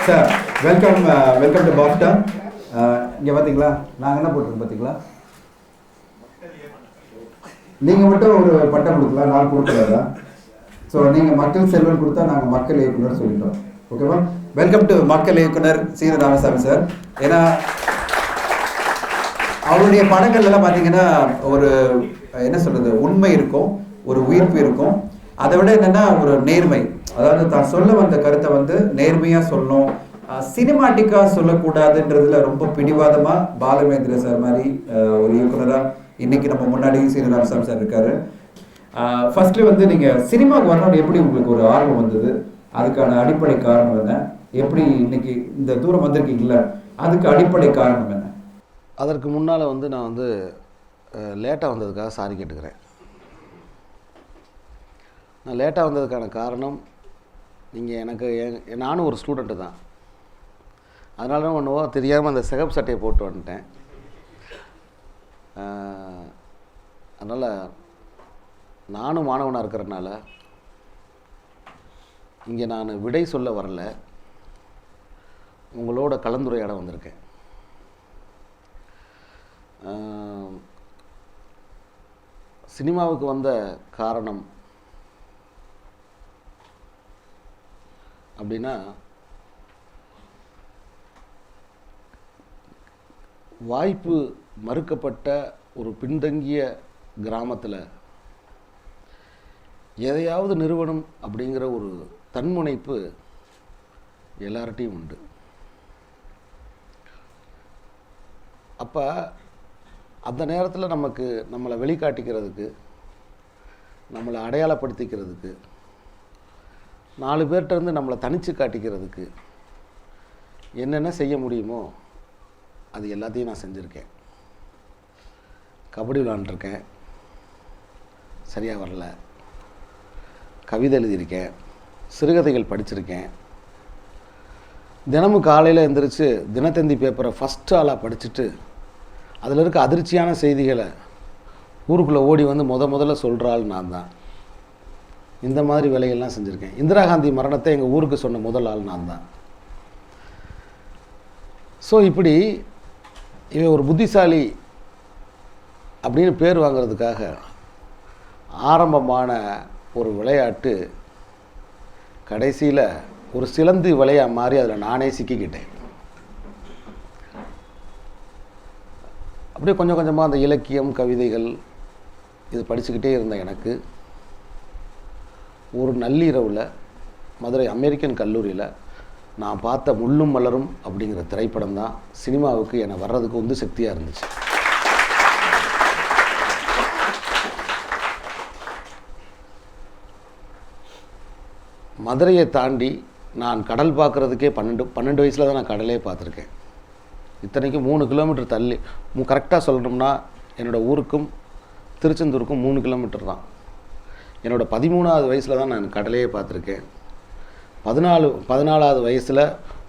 Sir welcome welcome to Boston. இங்கே பார்த்தீங்களா நாங்கள் என்ன போட்டிருக்கோம் பார்த்தீங்களா? நீங்கள் மட்டும் ஒரு பட்டம் கொடுக்கலாம், நான் கொடுக்கலாதா? ஸோ நீங்கள் மக்கள் செல்வன் கொடுத்தா நாங்கள் மக்கள் இயக்குனர் சொல்லிட்டோம். ஓகேவா? வெல்கம் டு மக்கள் இயக்குனர் சீன ராமசாமி சார். ஏன்னா அவருடைய படங்கள்லாம் பார்த்தீங்கன்னா ஒரு என்ன சொல்கிறது, உண்மை இருக்கும், ஒரு உயிர்ப்பு இருக்கும். அதை விட என்னென்னா ஒரு நேர்மை, அதாவது தான் சொல்ல வந்த கருத்தை வந்து நேர்மையாக சொல்லணும், சினிமாட்டிக்காக சொல்லக்கூடாதுன்றதுல ரொம்ப பிடிவாதமாக பாலமேந்திர சார் மாதிரி ஒரு இயக்குனராக இன்னைக்கு நம்ம முன்னாடி சீன ராமசாமி சார் இருக்காரு. ஃபர்ஸ்ட்ல வந்து நீங்கள் சினிமாவுக்கு வரணும்னு எப்படி உங்களுக்கு ஒரு ஆர்வம் வந்தது? அதுக்கான அடிப்படை காரணம் என்ன? எப்படி இன்னைக்கு இந்த தூரம் வந்திருக்கீங்களா, அதுக்கு அடிப்படை காரணம் என்ன? அதற்கு முன்னால் வந்து நான் வந்து லேட்டாக வந்ததுக்காக சாரி கேட்டுக்கிறேன். நான் லேட்டாக வந்ததுக்கான காரணம், நீங்கள் எனக்கு நானும் ஒரு ஸ்டூடெண்ட்டு தான். அதனால ஒன்றுவோ தெரியாமல் அந்த சிகப்பு சட்டையை போட்டு வந்துட்டேன். அதனால் நானும் மாணவனாக இருக்கிறதுனால இங்கே நான் விடை சொல்ல வரல, உங்களோட கலந்துரையாட வந்திருக்கேன். சினிமாவுக்கு வந்த காரணம் அப்படின்னா, வாய்ப்பு மறுக்கப்பட்ட ஒரு பின்தங்கிய கிராமத்தில் எதையாவது நிறுவனம் அப்படிங்கிற ஒரு தன்முனைப்பு எல்லார்ட்டையும் உண்டு. அப்போ அந்த நேரத்தில் நமக்கு நம்மளை வெளிக்காட்டிக்கிறதுக்கு, நம்மளை அடையாளப்படுத்திக்கிறதுக்கு, 4 பேர்கிட்ட இருந்து நம்மளை தனித்து காட்டிக்கிறதுக்கு என்னென்ன செய்ய முடியுமோ அது எல்லாத்தையும் நான் செஞ்சுருக்கேன். கபடி விளாண்டுருக்கேன், சரியாக வரல. கவிதை எழுதியிருக்கேன், சிறுகதைகள் படிச்சிருக்கேன். தினமும் காலையில் எழுந்திரிச்சு தினத்தந்தி பேப்பரை ஃபஸ்ட் ஆளாக படிச்சுட்டு அதில் இருக்க அதிர்ச்சியான செய்திகளை ஊருக்குள்ளே ஓடி வந்து முதல்ல சொல்கிற ஆள் நான் தான். இந்த மாதிரி வேலைகள்லாம் செஞ்சுருக்கேன். இந்திரா காந்தி மரணத்தை எங்கள் ஊருக்கு சொன்ன முதல் ஆள் நான் தான். ஸோ இப்படி இவன் ஒரு புத்திசாலி அப்படின்னு பேர் வாங்கிறதுக்காக ஆரம்பமான ஒரு விளையாட்டு கடைசியில் ஒரு சிலந்தி விளையாக மாறி அதில் நானே சிக்கிக்கிட்டேன். அப்படியே கொஞ்சம் கொஞ்சமாக அந்த இலக்கியம், கவிதைகள் இது படிச்சுக்கிட்டே இருந்த எனக்கு ஒரு நள்ளிரவில் மதுரை அமெரிக்கன் கல்லூரியில் நான் பார்த்த முள்ளும் மலரும் அப்படிங்கிற திரைப்படம் தான் சினிமாவுக்கு என்னை வர்றதுக்கு வந்து சக்தியாக இருந்துச்சு. மதுரையை தாண்டி நான் கடல் பார்க்குறதுக்கே 12 வயசில் தான் நான் கடலே பார்த்துருக்கேன். இத்தனைக்கும் 3 கிலோமீட்டர் தள்ளி, கரெக்டாக சொல்லணும்னா என்னோடய ஊருக்கும் திருச்செந்தூருக்கும் 3 கிலோமீட்டர் தான். என்னோடய 13வது வயசில் தான் நான் கடலையே பார்த்துருக்கேன். 14வது வயசில்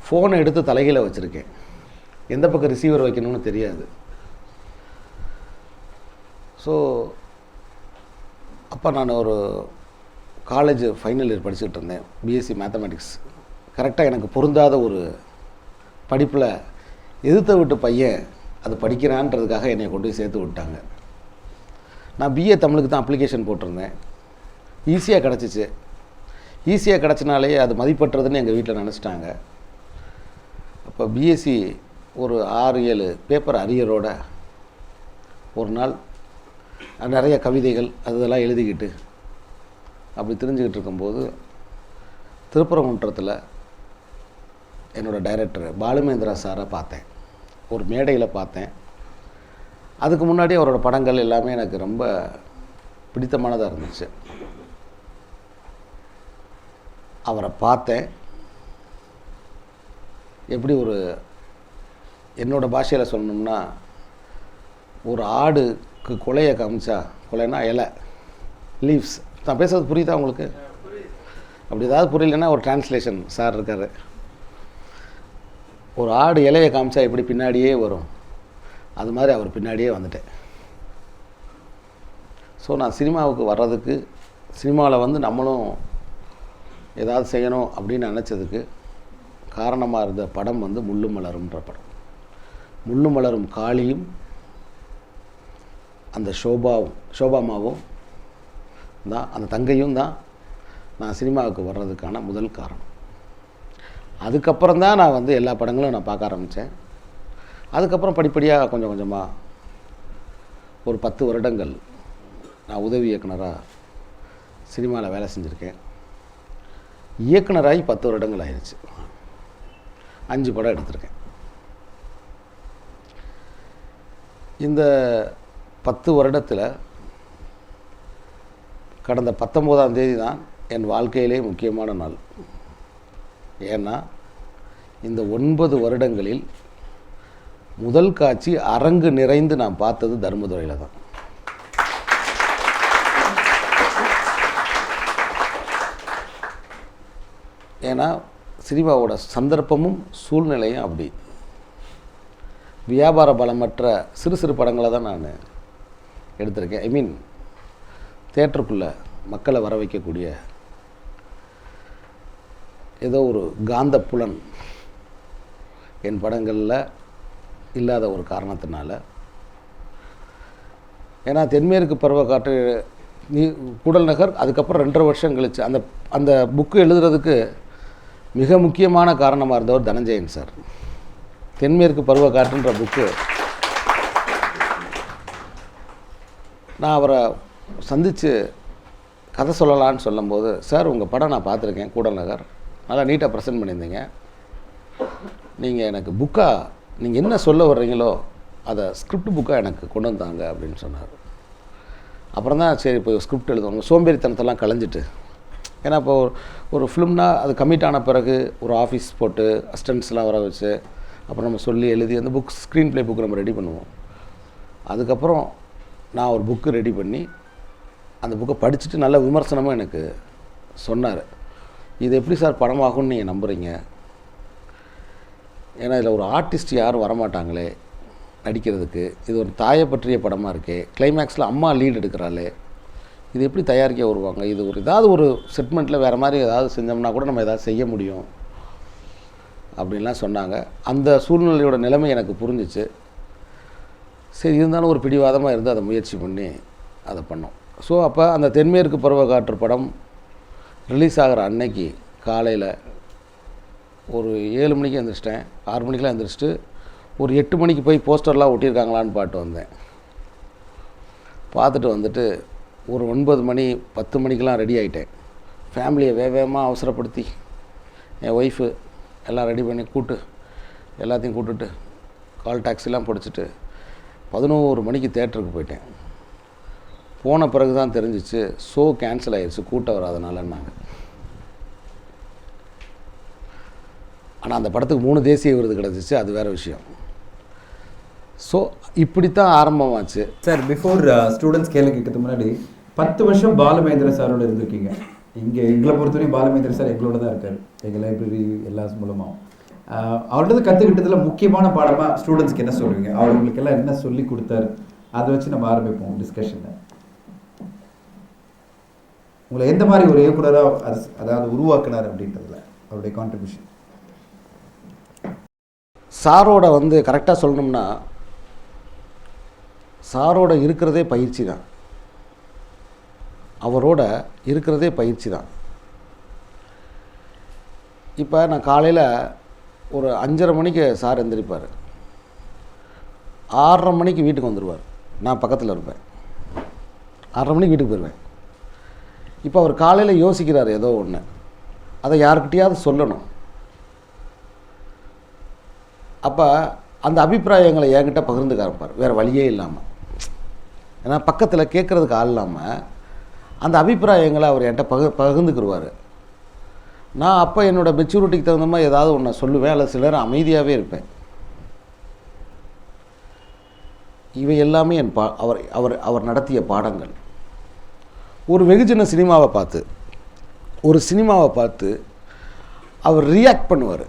ஃபோனை எடுத்து தலைகீழ வச்சுருக்கேன். எந்த பக்கம் ரிசீவர் வைக்கணும்னு தெரியாது. ஸோ அப்போ நான் ஒரு காலேஜ் ஃபைனல் இயர் படிச்சுக்கிட்டு இருந்தேன், பிஎஸ்சி மேத்தமெட்டிக்ஸ். கரெக்டாக எனக்கு பொருந்தாத ஒரு படிப்பில் எதிர்த்த விட்டு பையன் அது படிக்கிறான்றதுக்காக என்னை கொண்டு போய் சேர்த்து விட்டாங்க. நான் பிஏ தமிழுக்கு தான் அப்ளிகேஷன் போட்டிருந்தேன். ஈஸியாக கிடச்சிச்சு. ஈஸியாக கிடச்சினாலே அது மதிப்பற்றதுன்னு எங்கள் வீட்டில் நினச்சிட்டாங்க. அப்போ பிஎஸ்சி ஒரு 6-7 பேப்பர் அரியரோட ஒரு நாள் நிறைய கவிதைகள் அதெல்லாம் எழுதிக்கிட்டு அப்படி தெரிஞ்சுக்கிட்டு இருக்கும்போது திருப்பரங்குன்றத்தில் என்னோடய டைரக்டர் பாலுமேந்திரா சாரை பார்த்தேன், ஒரு மேடையில் பார்த்தேன். அதுக்கு முன்னாடி அவரோட படங்கள் எல்லாமே எனக்கு ரொம்ப பிடித்தமானதாக இருந்துச்சு. அவரை பார்த்தேன். எப்படி ஒரு என்னோடய பாஷையில் சொல்லணும்னா, ஒரு ஆடுக்கு கொலையை காமிச்சா, கொலைனா இலை, லீவ்ஸ். நான் பேசுறது புரியுதா உங்களுக்கு? அப்படி ஏதாவது புரியலன்னா ஒரு டிரான்ஸ்லேஷன் சார் இருக்கார். ஒரு ஆடு இலையை காமிச்சா எப்படி பின்னாடியே வரும், அது மாதிரி அவர் பின்னாடியே வந்துட்டேன். ஸோ நான் சினிமாவுக்கு வர்றதுக்கு, சினிமாவில் வந்து நம்மளும் ஏதாவது செய்யணும் அப்படின்னு நினச்சதுக்கு காரணமாக இருந்த படம் வந்து முள்ளு மலரும்ன்ற படம். முள்ளு மலரும் காளியும் அந்த ஷோபாமாவும் தான், அந்த தங்கையும் தான் நான் சினிமாவுக்கு வர்றதுக்கான முதல் காரணம். அதுக்கப்புறம் தான் நான் வந்து எல்லா படங்களும் நான் பார்க்க ஆரம்பித்தேன். அதுக்கப்புறம் படிப்படியாக கொஞ்சம் கொஞ்சமாக ஒரு 10 வருடங்கள் நான் உதவி இயக்குனராக சினிமாவில் வேலை செஞ்சுருக்கேன். இயக்குனராகி 10 வருடங்கள் ஆயிடுச்சு. 5 படம் எடுத்திருக்கேன். இந்த 10 வருடத்தில் கடந்த 19ஆம் தேதி தான் என் வாழ்க்கையிலே முக்கியமான நாள். ஏன்னா இந்த 9 வருடங்களில் முதல் காட்சி அரங்கு நிறைந்து நான் பார்த்தது தர்மதுரையில் தான். ஏன்னா சினிமாவோட சந்தர்ப்பமும் சூழ்நிலையும் அப்படி. வியாபார பலமற்ற சிறு சிறு படங்களை தான் நான் எடுத்திருக்கேன். ஐ மீன் தியேட்டருக்குள்ளே மக்களை வர வைக்கக்கூடிய ஏதோ ஒரு காந்த புலன் என் படங்களில் இல்லாத ஒரு காரணத்தினால. ஏன்னா தென்மேற்கு பருவக்காற்று கூடல் நகர் அதுக்கப்புறம் 2.5 வருஷம் கழிச்சு அந்த புக்கு எழுதுறதுக்கு மிக முக்கியமான காரணமாக இருந்தவர் தனஞ்சயன் சார். தென்மேற்கு பருவக்காற்றுன்ற புக்கு நான் அவரை சந்தித்து கதை சொல்லலான்னு சொல்லும்போது, சார் உங்கள் படம் நான் பார்த்துருக்கேன், கூடல் நகர் நல்லா நீட்டாக ப்ரெசென்ட் பண்ணியிருந்தீங்க, நீங்கள் எனக்கு புக்காக நீங்கள் என்ன சொல்ல வர்றீங்களோ அதை ஸ்கிரிப்ட் புக்காக எனக்கு கொண்டு வந்தாங்க அப்படின்னு சொன்னார். அப்புறம் தான் சரி இப்போ ஸ்கிரிப்ட் எழுதுவாங்க, சோம்பேறித்தனத்தெல்லாம் களைஞ்சிட்டு. ஏன்னா இப்போ ஒரு ஃபிலிம்னா அது கமிட் ஆன பிறகு ஒரு ஆஃபீஸ் போட்டு அசிஸ்டன்ட்ஸ்லாம் வர வச்சு அப்புறம் நம்ம சொல்லி எழுதி அந்த புக் ஸ்க்ரீன் ப்ளே புக்கு நம்ம ரெடி பண்ணுவோம். அதுக்கப்புறம் நான் ஒரு புக்கு ரெடி பண்ணி அந்த புக்கை படிச்சுட்டு நல்ல விமர்சனமும் எனக்கு சொன்னார். இது எப்படி சார் படமாகும்னு நீங்கள் நம்புகிறீங்க? ஏன்னா இதில் ஒரு ஆர்டிஸ்ட் யாரும் வரமாட்டாங்களே நடிக்கிறதுக்கு, இது ஒரு தாயை பற்றிய படமாக இருக்கே, கிளைமேக்ஸில் அம்மா லீட் எடுக்கிறாளே, இது எப்படி தயாரிக்க வருவாங்க, இது ஒரு ஏதாவது ஒரு செட்மெண்ட்டில் வேறு மாதிரி ஏதாவது செஞ்சோம்னா கூட நம்ம ஏதாவது செய்ய முடியும் அப்படின்லாம் சொன்னாங்க. அந்த சூழ்நிலையோட நிலைமை எனக்கு புரிஞ்சிச்சு. சரி இருந்தாலும் ஒரு பிடிவாதமாக இருந்து அதை முயற்சி பண்ணி அதை பண்ணோம். ஸோ அப்போ அந்த தென்மேற்கு பருவக்காற்று படம் ரிலீஸ் ஆகிற அன்னைக்கு காலையில் ஒரு 7 மணிக்கு எழுந்திரிச்சிட்டேன். 6 மணிக்கெலாம் எழுந்திரிச்சிட்டு ஒரு 8 மணிக்கு போய் போஸ்டர்லாம் ஒட்டியிருக்காங்களான்னு பார்த்து வந்தேன். பார்த்துட்டு வந்துட்டு ஒரு 9 மணி 10 மணிக்கெலாம் ரெடி ஆகிட்டேன். ஃபேமிலியை வேகமாக அவசரப்படுத்தி என் ஒய்ஃபு எல்லாம் ரெடி பண்ணி எல்லாத்தையும் கூப்பிட்டுட்டு கால் டாக்ஸிலாம் பிடிச்சிட்டு 11 மணிக்கு தேட்டருக்கு போயிட்டேன். போன பிறகு தான் தெரிஞ்சிச்சு ஷோ கேன்சல் ஆகிடுச்சு கூட்டம் வராதனாலன்னாங்க. ஆனால் அந்த படத்துக்கு 3 தேசிய விருது கிடச்சிச்சு, அது வேறு விஷயம். ஸோ இப்படித்தான் ஆரம்பமாச்சு. சார் பிஃபோர் ஸ்டூடெண்ட்ஸ் கேள்வி கேட்கறதுக்கு முன்னாடி 10 வருஷம் பாலுமகேந்திர சாரோட இருந்திருக்கீங்க. எங்களை பொறுத்தவரையும் பாலுமகேந்திர சார் எங்களோட தான் இருக்கார், எங்கள் லைப்ரரி எல்லா மூலமாகவும். அவர்கிட்ட கற்றுக்கிட்டதில் முக்கியமான பாடமாக ஸ்டூடெண்ட்ஸ்க்கு என்ன சொல்லுவீங்க? அவர்களுக்கு எல்லாம் என்ன சொல்லி கொடுத்தாரு, அதை வச்சு நம்ம ஆரம்பிப்போம் டிஸ்கஷனை. உங்களை எந்த மாதிரி ஒரு இயக்குனராக அதாவது உருவாக்குனார் அப்படின்றதுல அவருடைய கான்ட்ரிபியூஷன். சாரோட கரெக்டாக சொல்லணும்னா சாரோட இருக்கிறதே பயிற்சி தான். அவரோட இருக்கிறதே பயிற்சி தான். இப்போ நான் காலையில் ஒரு 5:30 மணிக்கு சார் எந்திரிப்பார், 6:30 மணிக்கு வீட்டுக்கு வந்துடுவார். நான் பக்கத்தில் இருப்பேன். 6:30 மணிக்கு வீட்டுக்கு போயிடுவேன். இப்போ அவர் காலையில் யோசிக்கிறார் ஏதோ ஒன்று, அதை யாருக்கிட்டையாவது சொல்லணும். அப்போ அந்த அபிப்பிராயங்களை என்கிட்ட பகிர்ந்துக்க ஆரம்பிப்பார், வேறு வழியே இல்லாமல். ஏன்னா பக்கத்தில் கேட்குறதுக்கு ஆள் இல்லாமல் அந்த அபிப்பிராயங்களை அவர் என்கிட்ட பகிர்ந்துக்கிடுவார். நான் அப்போ என்னோடய மெச்சூரிட்டிக்கு தகுந்த மாதிரி ஏதாவது ஒன்று சொல்லுவேன், அல்லது சில நேரம் அமைதியாகவே இருப்பேன். இவை எல்லாமே அவர் நடத்திய பாடங்கள். ஒரு வெகுஜன சினிமாவை பார்த்து அவர் ரியாக்ட் பண்ணுவார்.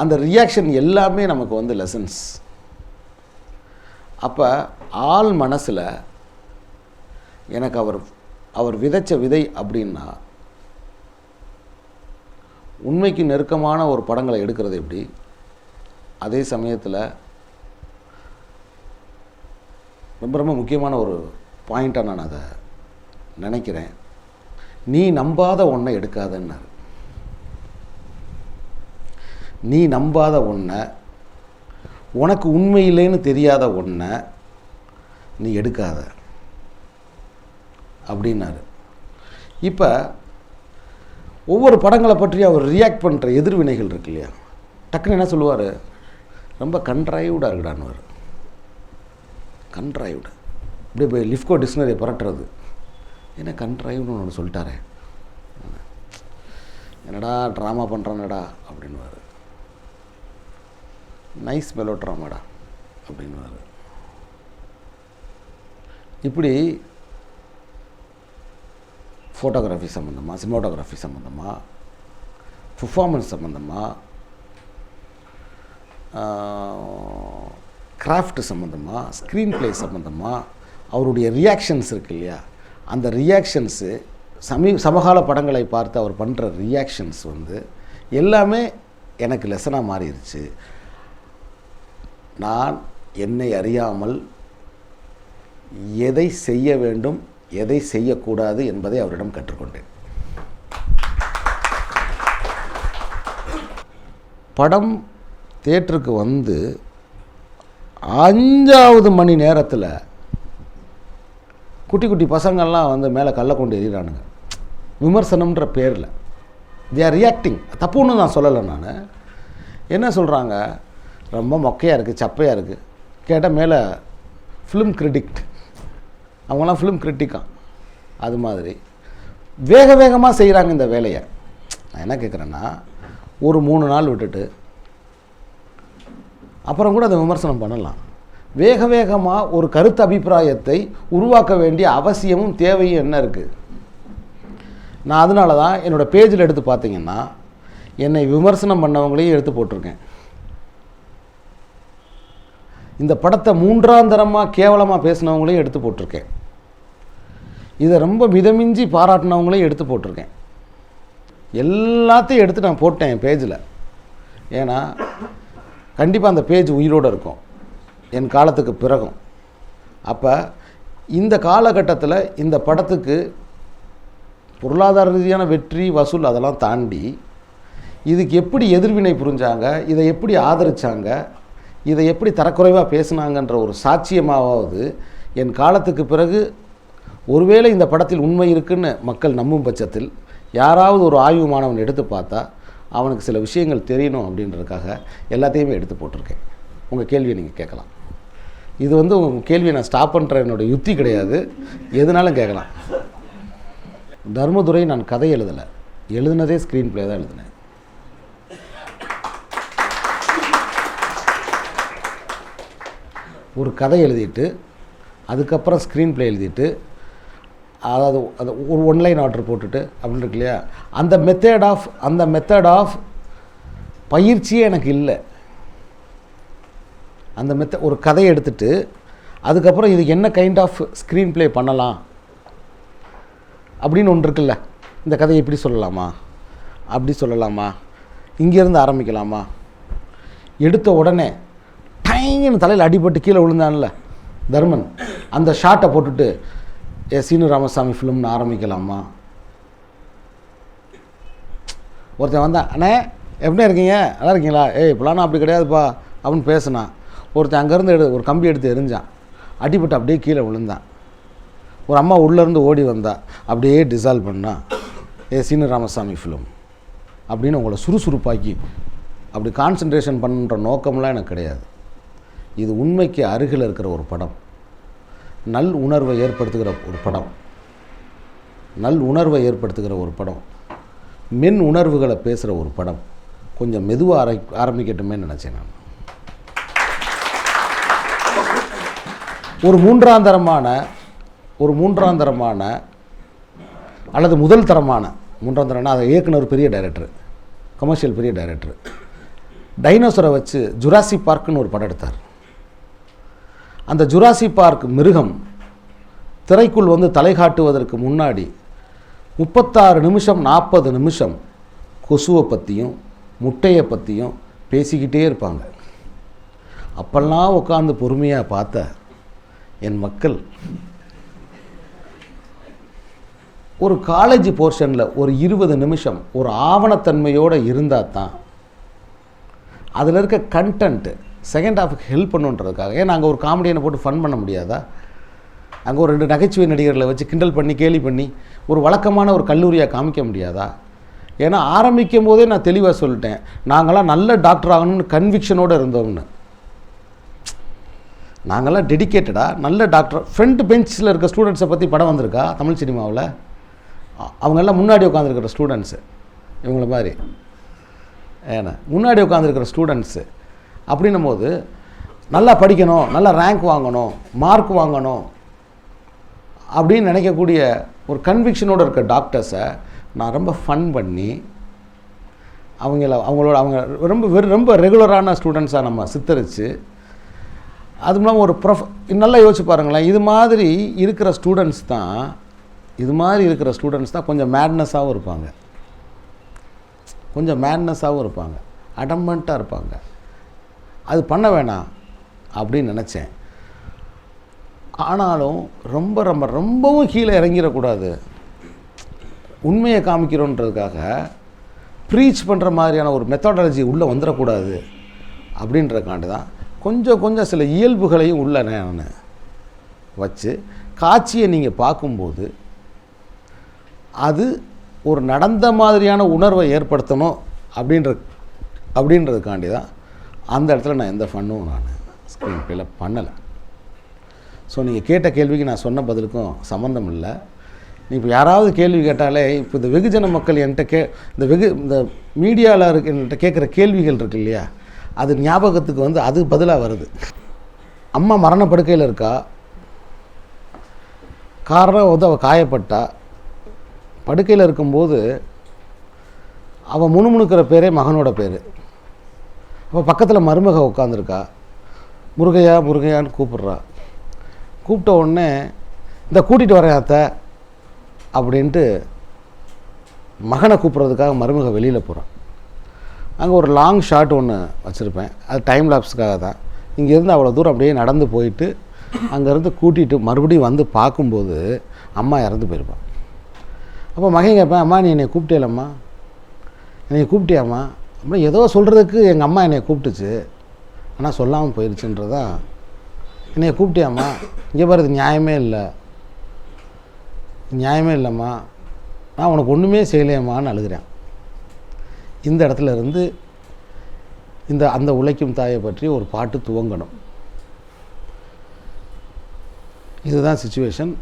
அந்த ரியாக்ஷன் எல்லாமே நமக்கு லெசன்ஸ். அப்போ ஆள் மனசில் எனக்கு அவர் விதைச்ச விதை அப்படின்னா உண்மைக்கு நெருக்கமான ஒரு படங்களை எடுக்கிறது எப்படி, அதே சமயத்தில் ரொம்ப ரொம்ப முக்கியமான ஒரு பாயிண்ட்டாக நான் அதை நினைக்கிறேன், நீ நம்பாத ஒன்றை எடுக்காதன்னாரு. நீ நம்பாத ஒன்றை, உனக்கு உண்மையிலேன்னு தெரியாத ஒன்றை நீ எடுக்காத அப்படின்னாரு. இப்போ ஒவ்வொரு படங்களை பற்றி அவர் ரியாக்ட் பண்ணுற எதிர்வினைகள் இருக்கு இல்லையா, டக்குன்னு என்ன சொல்லுவார், ரொம்ப கன்ட்ரைவ்டாக இருக்குடான்னுவார். கன்ட்ரைவ்டு இப்படி போய் லிஃப்கோ டிக்ஷனரியை புரட்டுறது, என்ன கன்ட்ரைவ்னு ஒன்று சொல்லிட்டாரே, என்னடா ட்ராமா பண்ணுறானடா அப்படின்வார். நைஸ் மெலோ ட்ராமாடா அப்படின்வார். இப்படி ஃபோட்டோகிராஃபி சம்மந்தமாக, சினிமாட்டோகிராஃபி சம்மந்தமாக, பர்ஃபார்மன்ஸ் சம்மந்தமாக, கிராஃப்ட் சம்மந்தமாக, ஸ்க்ரீன் ப்ளே சம்மந்தமாக அவருடைய ரியாக்ஷன்ஸ் இருக்கு இல்லையா, அந்த ரியாக்ஷன்ஸு சமகால படங்களை பார்த்து அவர் பண்ணுற ரியாக்ஷன்ஸ் எல்லாமே எனக்கு லெசனாக மாறிடுச்சு. நான் என்னை அறியாமல் எதை செய்ய வேண்டும், எதை செய்யக்கூடாது என்பதை அவரிடம் கற்றுக்கொண்டேன். படம் தியேட்டருக்கு 5வது மணி நேரத்தில் குட்டி குட்டி பசங்கள்லாம் மேலே கல்லை கொண்டு எறிகிறானுங்க விமர்சனம்ன்ற பேரில். They are reacting. தப்பு ஒன்றும் நான் சொல்லலை. நான் என்ன சொல்கிறாங்க, ரொம்ப மொக்கையாக இருக்குது, சப்பையாக இருக்குது. கேட்டால் மேலே ஃபிலிம் கிரிட்டிக், அவங்களாம் ஃபிலிம் கிரிட்டிக்காக. அது மாதிரி வேக வேகமாக செய்கிறாங்க இந்த வேலையை. நான் என்ன கேட்குறேன்னா, ஒரு 3 நாள் விட்டுட்டு அப்புறம் கூட அதை விமர்சனம் பண்ணலாம். வேக வேகமாக ஒரு கருத்து அபிப்பிராயத்தை உருவாக்க வேண்டிய அவசியமும் தேவையும் என்ன இருக்குது? நான் அதனால தான் என்னோடய பேஜில் எடுத்து பார்த்தீங்கன்னா என்னை விமர்சனம் பண்ணவங்களையும் எடுத்து போட்டிருக்கேன். இந்த படத்தை 3ஆம் தரமாக கேவலமாக பேசினவங்களையும் எடுத்து போட்டிருக்கேன். இதை ரொம்ப மிதமிஞ்சி பாராட்டினவங்களையும் எடுத்து போட்டிருக்கேன். எல்லாத்தையும் எடுத்து நான் போட்டேன் என் பேஜில். ஏன்னா கண்டிப்பாக அந்த பேஜ் உயிரோடு இருக்கும் என் காலத்துக்கு பிறகும். அப்போ இந்த காலகட்டத்தில் இந்த படத்துக்கு பொருளாதார ரீதியான வெற்றி வசூல் அதெல்லாம் தாண்டி இதுக்கு எப்படி எதிர்வினை புரிஞ்சாங்க, இதை எப்படி ஆதரித்தாங்க, இதை எப்படி தரக்குறைவாக பேசுனாங்கன்ற ஒரு சாட்சியமாவது என் காலத்துக்கு பிறகு ஒருவேளை இந்த படத்தில் உண்மை இருக்குன்னு மக்கள் நம்பும் பட்சத்தில் யாராவது ஒரு ஆய்வு மாணவன் எடுத்து பார்த்தா அவனுக்கு சில விஷயங்கள் தெரியணும் அப்படின்றதுக்காக எல்லாத்தையுமே எடுத்து போட்டிருக்கேன். உங்கள் கேள்வியை நீங்கள் கேட்கலாம். இது உங்கள் கேள்வியை நான் ஸ்டாப் பண்ணுற என்னோடய யுக்தி கிடையாது, எதுனாலும் கேட்கலாம். தர்மதுரை நான் கதை எழுதலை, எழுதுனதே ஸ்க்ரீன் ப்ளே தான் எழுதினேன். ஒரு கதை எழுதிட்டு அதுக்கப்புறம் ஸ்க்ரீன் ப்ளே எழுதிட்டு அதாவது அது ஒரு ஒன்லைன் ஆர்டர் போட்டுட்டு அப்படின்னு இருக்கு இல்லையா, அந்த மெத்தட் ஆஃப் பயிற்சியே எனக்கு இல்லை. அந்த ஒரு கதையை எடுத்துட்டு அதுக்கப்புறம் இதுக்கு என்ன கைண்ட் ஆஃப் ஸ்க்ரீன் ப்ளே பண்ணலாம் அப்படின்னு ஒன்று இருக்குல்ல, இந்த கதையை இப்படி சொல்லலாமா, அப்படி சொல்லலாமா, இங்கேருந்து ஆரம்பிக்கலாமா, எடுத்த உடனே டைன்னு தலையில் அடிபட்டு கீழே விழுந்தான்ல தர்மன், அந்த ஷாட்டை போட்டுட்டு சீனு ராமசாமி ஃபிலிம்னு ஆரம்பிக்கலாமா? ஒருத்தன் வந்தான், அண்ணே எப்படி இருக்கீங்க, நல்லா இருக்கீங்களா, இப்போலாம் அப்படி கிடையாதுப்பா அப்படின்னு பேசினான். ஒருத்தன் அங்கேருந்து ஒரு கம்பி எடுத்து எரிஞ்சான், அடிபட்டு அப்படியே கீழே விழுந்தான். ஒரு அம்மா உள்ளேருந்து ஓடி வந்தா, அப்படியே டிசால்வ் பண்ணான், சீனு ராமசாமி ஃபிலிம் அப்படின்னு உங்களை சுறுசுறுப்பாக்கி அப்படி கான்சன்ட்ரேஷன் பண்ணுற நோக்கம்லாம் எனக்கு கிடையாது. இது உண்மைக்கு அருகில் இருக்கிற ஒரு படம், நல் உணர்வை ஏற்படுத்துகிற ஒரு படம், ஒரு படம், மென் உணர்வுகளை பேசுகிற ஒரு படம். கொஞ்சம் மெதுவாக ஆரம்பிக்கட்டுமே நினச்சேன் நான். ஒரு மூன்றாம் தரமான அல்லது முதல் தரமான மூன்றாம் தரம்னா அதை இயக்குனர் பெரிய டைரக்டர், கமர்ஷியல் பெரிய டைரக்டர், டைனோசரை வச்சு ஜுராசி பார்க்குன்னு ஒரு படம் எடுத்தார். அந்த ஜுராசி பார்க் மிருகம் திரைக்குள் தலை காட்டுவதற்கு முன்னாடி 36 நிமிஷம் 40 நிமிஷம் கொசுவை பற்றியும் முட்டையை பற்றியும் பேசிக்கிட்டே இருப்பாங்க. அப்பெல்லாம் உட்காந்து பொறுமையாக பார்த்த என் மக்கள் ஒரு காலேஜ் போர்ஷனில் ஒரு 20 நிமிஷம் ஒரு ஆவணத்தன்மையோடு இருந்தால் தான் அதில் இருக்க கண்டென்ட்டு செகண்ட் ஹாஃபுக்கு ஹெல்ப் பண்ணுன்றதுக்காக. ஏன்னா அங்கே ஒரு காமெடியனை போட்டு ஃபன் பண்ண முடியாதா? அங்கே ஒரு 2 நகைச்சுவை நடிகர்களை வச்சு கிண்டல் பண்ணி கேலி பண்ணி ஒரு வழக்கமான ஒரு கல்லூரியாக காமிக்க முடியாதா? ஏன்னா ஆரம்பிக்கும் போதே நான் தெளிவாக சொல்லிட்டேன், நாங்களாம் நல்ல டாக்டர் ஆகணும்னு கன்விக்ஷனோடு இருந்தோம்னு. நாங்கள்லாம் டெடிக்கேட்டடாக நல்ல டாக்டர். ஃப்ரண்ட் பெஞ்சில் இருக்க ஸ்டூடெண்ட்ஸை பற்றி படம் வந்திருக்கா தமிழ் சினிமாவில்? அவங்கெல்லாம் முன்னாடி உட்காந்துருக்கிற ஸ்டூடெண்ட்ஸு, இவங்கள மாதிரி ஏன்னா முன்னாடி உட்காந்துருக்கிற ஸ்டூடெண்ட்ஸு. அப்படின்னும் போது நல்லா படிக்கணும், நல்லா ரேங்க் வாங்கணும், மார்க் வாங்கணும் அப்படின்னு நினைக்கக்கூடிய ஒரு கன்விக்ஷனோடு இருக்க டாக்டர்ஸை நான் ரொம்ப ஃபன் பண்ணி அவங்களோட அவங்க ரொம்ப ரெகுலரான ஸ்டூடெண்ட்ஸாக நம்ம சித்தரித்து, அது இல்லாமல் ஒரு நல்லா யோசிச்சு பாருங்களேன், இது மாதிரி இருக்கிற ஸ்டூடெண்ட்ஸ் தான் கொஞ்சம் மேட்னஸாகவும் இருப்பாங்க, அடம்பண்ட்டாக இருப்பாங்க. அது பண்ண வேணாம் அப்படின்னு நினச்சேன். ஆனாலும் ரொம்பவும் கீழே இறங்கிடக்கூடாது, உண்மையை காமிக்கிறோன்றதுக்காக ப்ரீச் பண்ணுற மாதிரியான ஒரு மெத்தடாலஜி உள்ளே வந்துடக்கூடாது அப்படின்றதுக்காண்டி தான் கொஞ்சம் சில இயல்புகளையும் உள்ள நான் வச்சு காட்சியை நீங்கள் பார்க்கும்போது அது ஒரு நடந்த மாதிரியான உணர்வை ஏற்படுத்தணும் அப்படின்றதுக்காண்டி தான் அந்த இடத்துல நான் எந்த ஃபன்னும் நான் ஸ்க்ரீன் ப்ளேயில் பண்ணலை. ஸோ நீங்கள் கேட்ட கேள்விக்கு நான் சொன்ன பதிலுக்கும் சம்மந்தம் இல்லை. இப்போ யாராவது கேள்வி கேட்டாலே இப்போ இந்த வெகுஜன மக்கள் என்கிட்ட இந்த மீடியாவில் என்கிட்ட கேட்குற கேள்விகள் இருக்கு இல்லையா, அது ஞாபகத்துக்கு வந்து அது பதிலாக வருது. அம்மா மரணப்படுக்கையில் இருக்கா, காரணம் வந்து அவள் காயப்பட்டா, படுக்கையில் இருக்கும்போது அவள் முணுமுணுக்கிற பேரே மகனோட பேர். அப்போ பக்கத்தில் மருமக உட்காந்துருக்கா, முருகையான்னு கூப்பிட்றா. கூப்பிட்ட உடனே இந்த கூட்டிகிட்டு வரேன் அத்தை அப்படின்ட்டு மகனை கூப்பிட்றதுக்காக மருமக வெளியில் போகிறான். அங்கே ஒரு லாங் ஷாட் ஒன்று வச்சுருப்பேன், அது டைம் லாப்ஸுக்காக தான். இங்கேருந்து அவ்வளோ தூரம் அப்படியே நடந்து போயிட்டு அங்கேருந்து கூட்டிகிட்டு மறுபடியும் வந்து பார்க்கும்போது அம்மா இறந்து போயிருப்பான். அப்போ மகன் கேட்பேன், அம்மா நீ என்னை கூப்பிட்டேலம்மா, என்னை கூப்பிட்டியாம்மா அப்படின்னு ஏதோ சொல்கிறதுக்கு எங்கள் அம்மா என்னை கூப்பிட்டுச்சு, ஆனால் சொல்லாமல் போயிடுச்சுன்றதான். என்னை கூப்பிட்டியாம்மா, இங்கே பாரு இது நியாயமே இல்லைம்மா, நான் உனக்கு ஒன்றுமே செய்யலையம்மான்னு அழுகிறேன். இந்த இடத்துல இருந்து அந்த உழைக்கும் தாயை பற்றி ஒரு பாட்டு துவங்கணும். இதுதான் சிச்சுவேஷன்.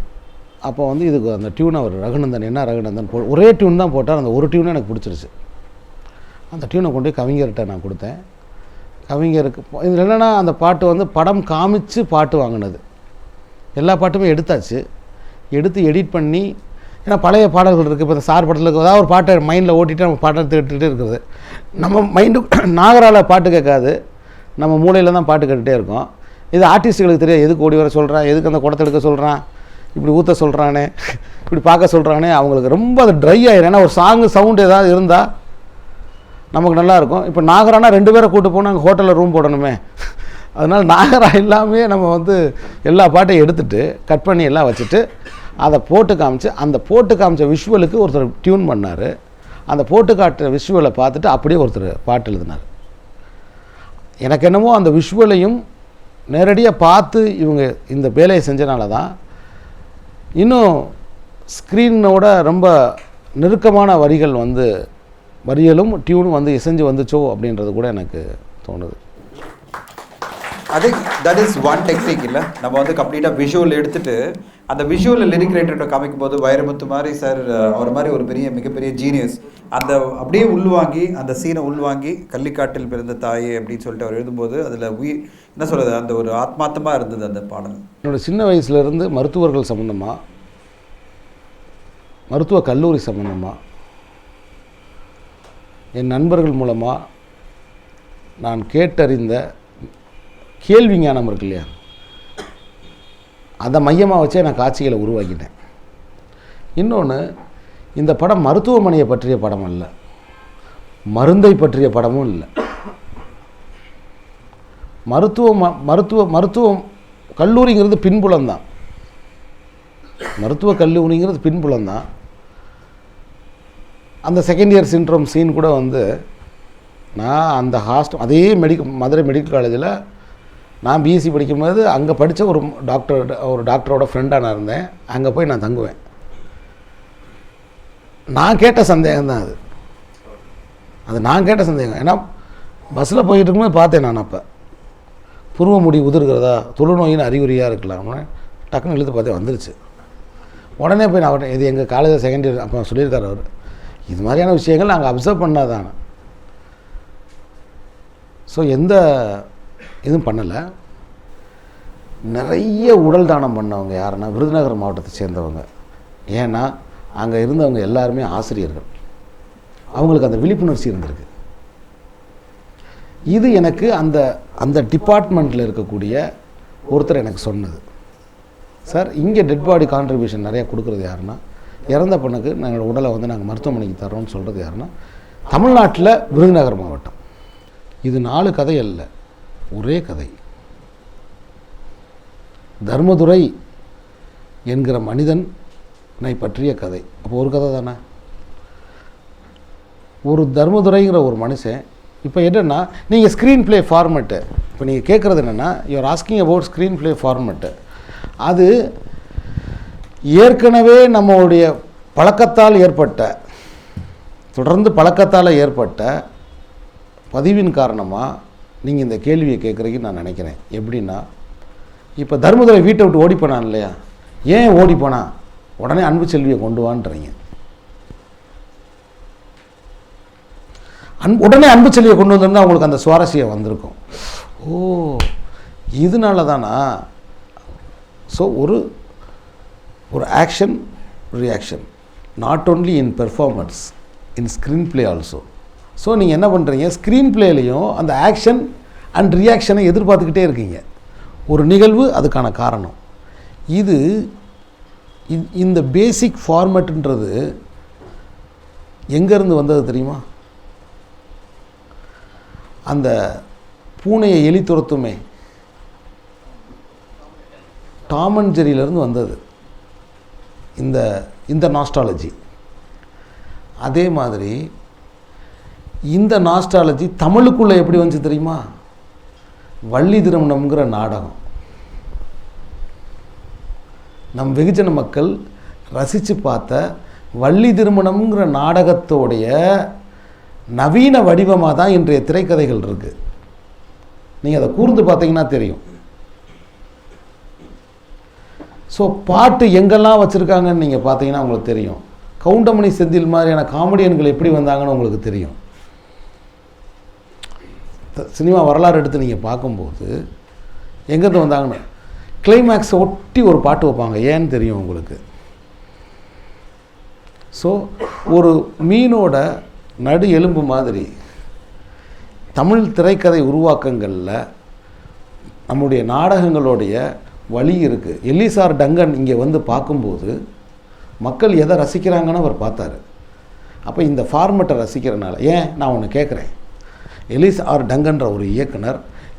அப்போ வந்து இதுக்கு அந்த டியூன் அவர் ரகுநந்தன் ஒரே டியூன் தான் போட்டார். அந்த ஒரு டியூனும் எனக்கு பிடிச்சிருச்சு. அந்த டியூனை கொண்டு போய் கவிஞர்கிட்ட நான் கொடுத்தேன். கவிஞருக்கு இதில் என்னென்னா அந்த பாட்டு வந்து படம் காமிச்சு பாட்டு வாங்கினது. எல்லா பாட்டுமே எடுத்தாச்சு, எடுத்து எடிட் பண்ணி, ஏன்னா பழைய பாடல்கள் இருக்குது. இப்போ இந்த சார் படத்தில் ஏதாவது ஒரு பாட்டை மைண்டில் ஓட்டிகிட்டு நம்ம பாட்டை கேட்டுகிட்டே இருக்கிறது. நம்ம மைண்டு நாகரால பாட்டு கேட்காது, நம்ம மூளையில் தான் பாட்டு கேட்டுகிட்டே இருக்கோம். இது ஆர்டிஸ்ட்டுகளுக்கு தெரியாது, எதுக்கு ஓடி வர சொல்கிறான், எதுக்கு அந்த குடத்தை எடுக்க சொல்கிறான், இப்படி ஊற்ற சொல்கிறானே, இப்படி பார்க்க சொல்கிறானே. அவங்களுக்கு ரொம்ப அது ட்ரை ஆயிரும். ஏன்னா ஒரு சாங்கு சவுண்டு ஏதாவது இருந்தால் நமக்கு நல்லாயிருக்கும். இப்போ நாகரானா 2 பேரை கூப்பிட்டு போனால் அங்கே ஹோட்டலில் ரூம் போடணுமே. அதனால் நாகரா இல்லாமே நம்ம வந்து எல்லா பாட்டையும் எடுத்துகிட்டு கட் பண்ணி எல்லாம் வச்சுட்டு அதை போட்டு காமிச்சு, அந்த போட்டு காமிச்ச விஷுவலுக்கு ஒருத்தர் டியூன் பண்ணார். அந்த போட்டு காட்டுற விஷுவலை பார்த்துட்டு அப்படியே ஒருத்தர் பாட்டு எழுதினார். எனக்கு என்னமோ அந்த விஷுவலையும் நேரடியாக பார்த்து இவங்க இந்த வேலையை செஞ்சனால தான் இன்னும் ஸ்க்ரீனோட ரொம்ப நெருக்கமான வரிகளும் டியூனும் வந்து இசைஞ்சு வந்துச்சோ அப்படின்றது கூட எனக்கு தோணுது. I think that is one technique. இல்லை, நம்ம வந்து கம்ப்ளீட்டாக விஷுவல் எடுத்துகிட்டு அந்த விஷுவலில் லிரிக் ரைட்டர்கிட்ட காமிக்கும் போது வைரமுத்து மாதிரி சார், அவர் மாதிரி ஒரு மிகப்பெரிய ஜீனியஸ் அந்த அப்படியே உள்வாங்கி அந்த சீனை உள்வாங்கி கள்ளிக்காட்டில் பிறந்த தாயே அப்படின்னு சொல்லிட்டு அவர் எழுதும்போது அதில் என்ன சொல்கிறது, அந்த ஒரு ஆத்மார்த்தமாக இருந்தது அந்த பாடல். என்னோடய சின்ன வயசுலேருந்து மருத்துவர்கள் சம்மந்தமாக, மருத்துவ கல்லூரி சம்மந்தமாக, என் நண்பர்கள் மூலமாக நான் கேட்டறிந்த கேள்வி ஞானம் இருக்கு இல்லையா, அதை மையமாக வச்சே நான் காட்சிகளை உருவாக்கிட்டேன். இன்னொன்று, இந்த படம் மருத்துவமனையை பற்றிய படம் அல்ல, மருந்தை பற்றிய படமும் இல்லை. மருத்துவம் கல்லூரிங்கிறது பின்புலம்தான். மருத்துவ கல்லூரிங்கிறது பின்புலம்தான். அந்த செகண்ட் இயர் சிண்ட்ரோம் சீன் கூட வந்து நான் அந்த அதே மதுரை மெடிக்கல் காலேஜில் நான் பிஎஸ்சி படிக்கும்போது அங்கே படித்த ஒரு டாக்டரோட ஃப்ரெண்டாக நான் இருந்தேன். அங்கே போய் நான் தங்குவேன். நான் கேட்ட சந்தேகம் தான் அது நான் கேட்ட சந்தேகம். ஏன்னா பஸ்ஸில் போயிட்டு இருக்கும்போது பார்த்தேன் நான். அப்போ புருவ முடி உதிர்கிறதா தொழுநோயின்னு அறிகுறியாக இருக்கலாம்னு டக்குன்னு இழுத்து பார்த்தேன், வந்துருச்சு. உடனே போய் நான் இது எங்கள் காலேஜில் செகண்ட் இயர் அப்போ சொல்லியிருக்காரு அவர், இது மாதிரியான விஷயங்கள் நாங்கள் அப்சர்வ் பண்ணாதான். ஸோ எந்த இதுவும் பண்ணலை. நிறைய உடல் தானம் பண்ணவங்க யாருன்னா விருதுநகர் மாவட்டத்தை சேர்ந்தவங்க. ஏன்னா அங்கே இருந்தவங்க எல்லாருமே ஆசிரியர்கள். அவங்களுக்கு அந்த விழிப்புணர்ச்சி இருந்திருக்கு. இது எனக்கு அந்த அந்த டிபார்ட்மெண்ட்டில் இருக்கக்கூடிய ஒருத்தர் எனக்கு சொன்னது. சார் இங்கே டெட் பாடி கான்ட்ரிபியூஷன் நிறையா கொடுக்குறது யாருன்னா, இறந்த பொண்ணுக்கு நாங்கள் உடலை வந்து நாங்கள் மருத்துவமனைக்கு தர்றோம்னு சொல்கிறது யாருன்னா தமிழ்நாட்டில் விருதுநகர் மாவட்டம். இது 4 கதை அல்ல, ஒரே கதை. தர்மதுரை என்கிற மனிதனை பற்றிய கதை. அப்போ ஒரு கதை தானே. ஒரு தர்மதுரைங்கிற ஒரு மனுஷன். இப்போ என்னென்னா நீங்கள் ஸ்க்ரீன் ப்ளே ஃபார்மெட்டு இப்போ நீங்கள் கேட்குறது என்னென்னா you are asking about screenplay format. அது ஏற்கனவே நம்மளுடைய தொடர்ந்து பழக்கத்தால் ஏற்பட்ட பதிவின் காரணமாக நீங்கள் இந்த கேள்வியை கேட்குறீங்கன்னு நான் நினைக்கிறேன். எப்படின்னா இப்போ தர்மதுரை வீட்டை விட்டு ஓடி போனான் இல்லையா, ஏன் ஓடி போனான்? உடனே அன்பு செல்வியை கொண்டு வான்றீங்க. உடனே அன்பு செல்வியை கொண்டு வந்திருந்தால் அவங்களுக்கு அந்த சுவாரஸ்யம் வந்திருக்கும். ஓ இதனால தானா? ஸோ ஒரு action reaction, not only in performance, in screen play also. So நீங்கள் என்ன பண்ணுறீங்க, ஸ்க்ரீன் பிளேலையும் அந்த ஆக்ஷன் அண்ட் ரியாக்ஷனை எதிர்பார்த்துக்கிட்டே இருக்கீங்க. ஒரு நிகழ்வு அதுக்கான காரணம். இந்த பேசிக் ஃபார்மேட்டுன்றது எங்கேருந்து வந்தது தெரியுமா? அந்த பூனையை எலி துரத்துமே டாம் அண்ட் ஜெரியிலேருந்து வந்தது இந்த நாஸ்டாலஜி. அதே மாதிரி இந்த நாஸ்டாலஜி தமிழுக்குள்ளே எப்படி வந்துச்சு தெரியுமா? வள்ளி திருமணம்ங்கிற நாடகம். நம் வெகுஜன மக்கள் ரசித்து பார்த்த வள்ளி திருமணம்ங்கிற நாடகத்தோடைய நவீன வடிவமாக தான் இன்றைய திரைக்கதைகள் இருக்குது. நீங்கள் அதை கூர்ந்து பார்த்தீங்கன்னா தெரியும். ஸோ பாட்டு எங்கெல்லாம் வச்சுருக்காங்கன்னு நீங்கள் பார்த்தீங்கன்னா உங்களுக்கு தெரியும். கவுண்டமணி செந்தில் மாதிரியான காமெடியன்கள் எப்படி வந்தாங்கன்னு உங்களுக்கு தெரியும். சினிமா வரலாறு எடுத்து நீங்கள் பார்க்கும்போது எங்கேருந்து வந்தாங்கன்னு கிளைமேக்ஸை ஒட்டி ஒரு பாட்டு வைப்பாங்க. ஏன்னு தெரியும் உங்களுக்கு. ஸோ ஒரு மீனோட நடு எலும்பு மாதிரி தமிழ் திரைக்கதை உருவாக்கங்களில் நம்முடைய நாடகங்களுடைய வழி இருக்குது. எல்லிசார் டங்கன் இங்கே வந்து பார்க்கும்போது மக்கள் எதை ரசிக்கிறாங்கன்னு அவர் பார்த்தாரு. அப்போ இந்த ஃபார்மெட்டை ரசிக்கிறனால ஏன் நான் ஒன்று கேட்குறேன். எல்லிசார் டங்கன்ற ஒரு இயக்குனர்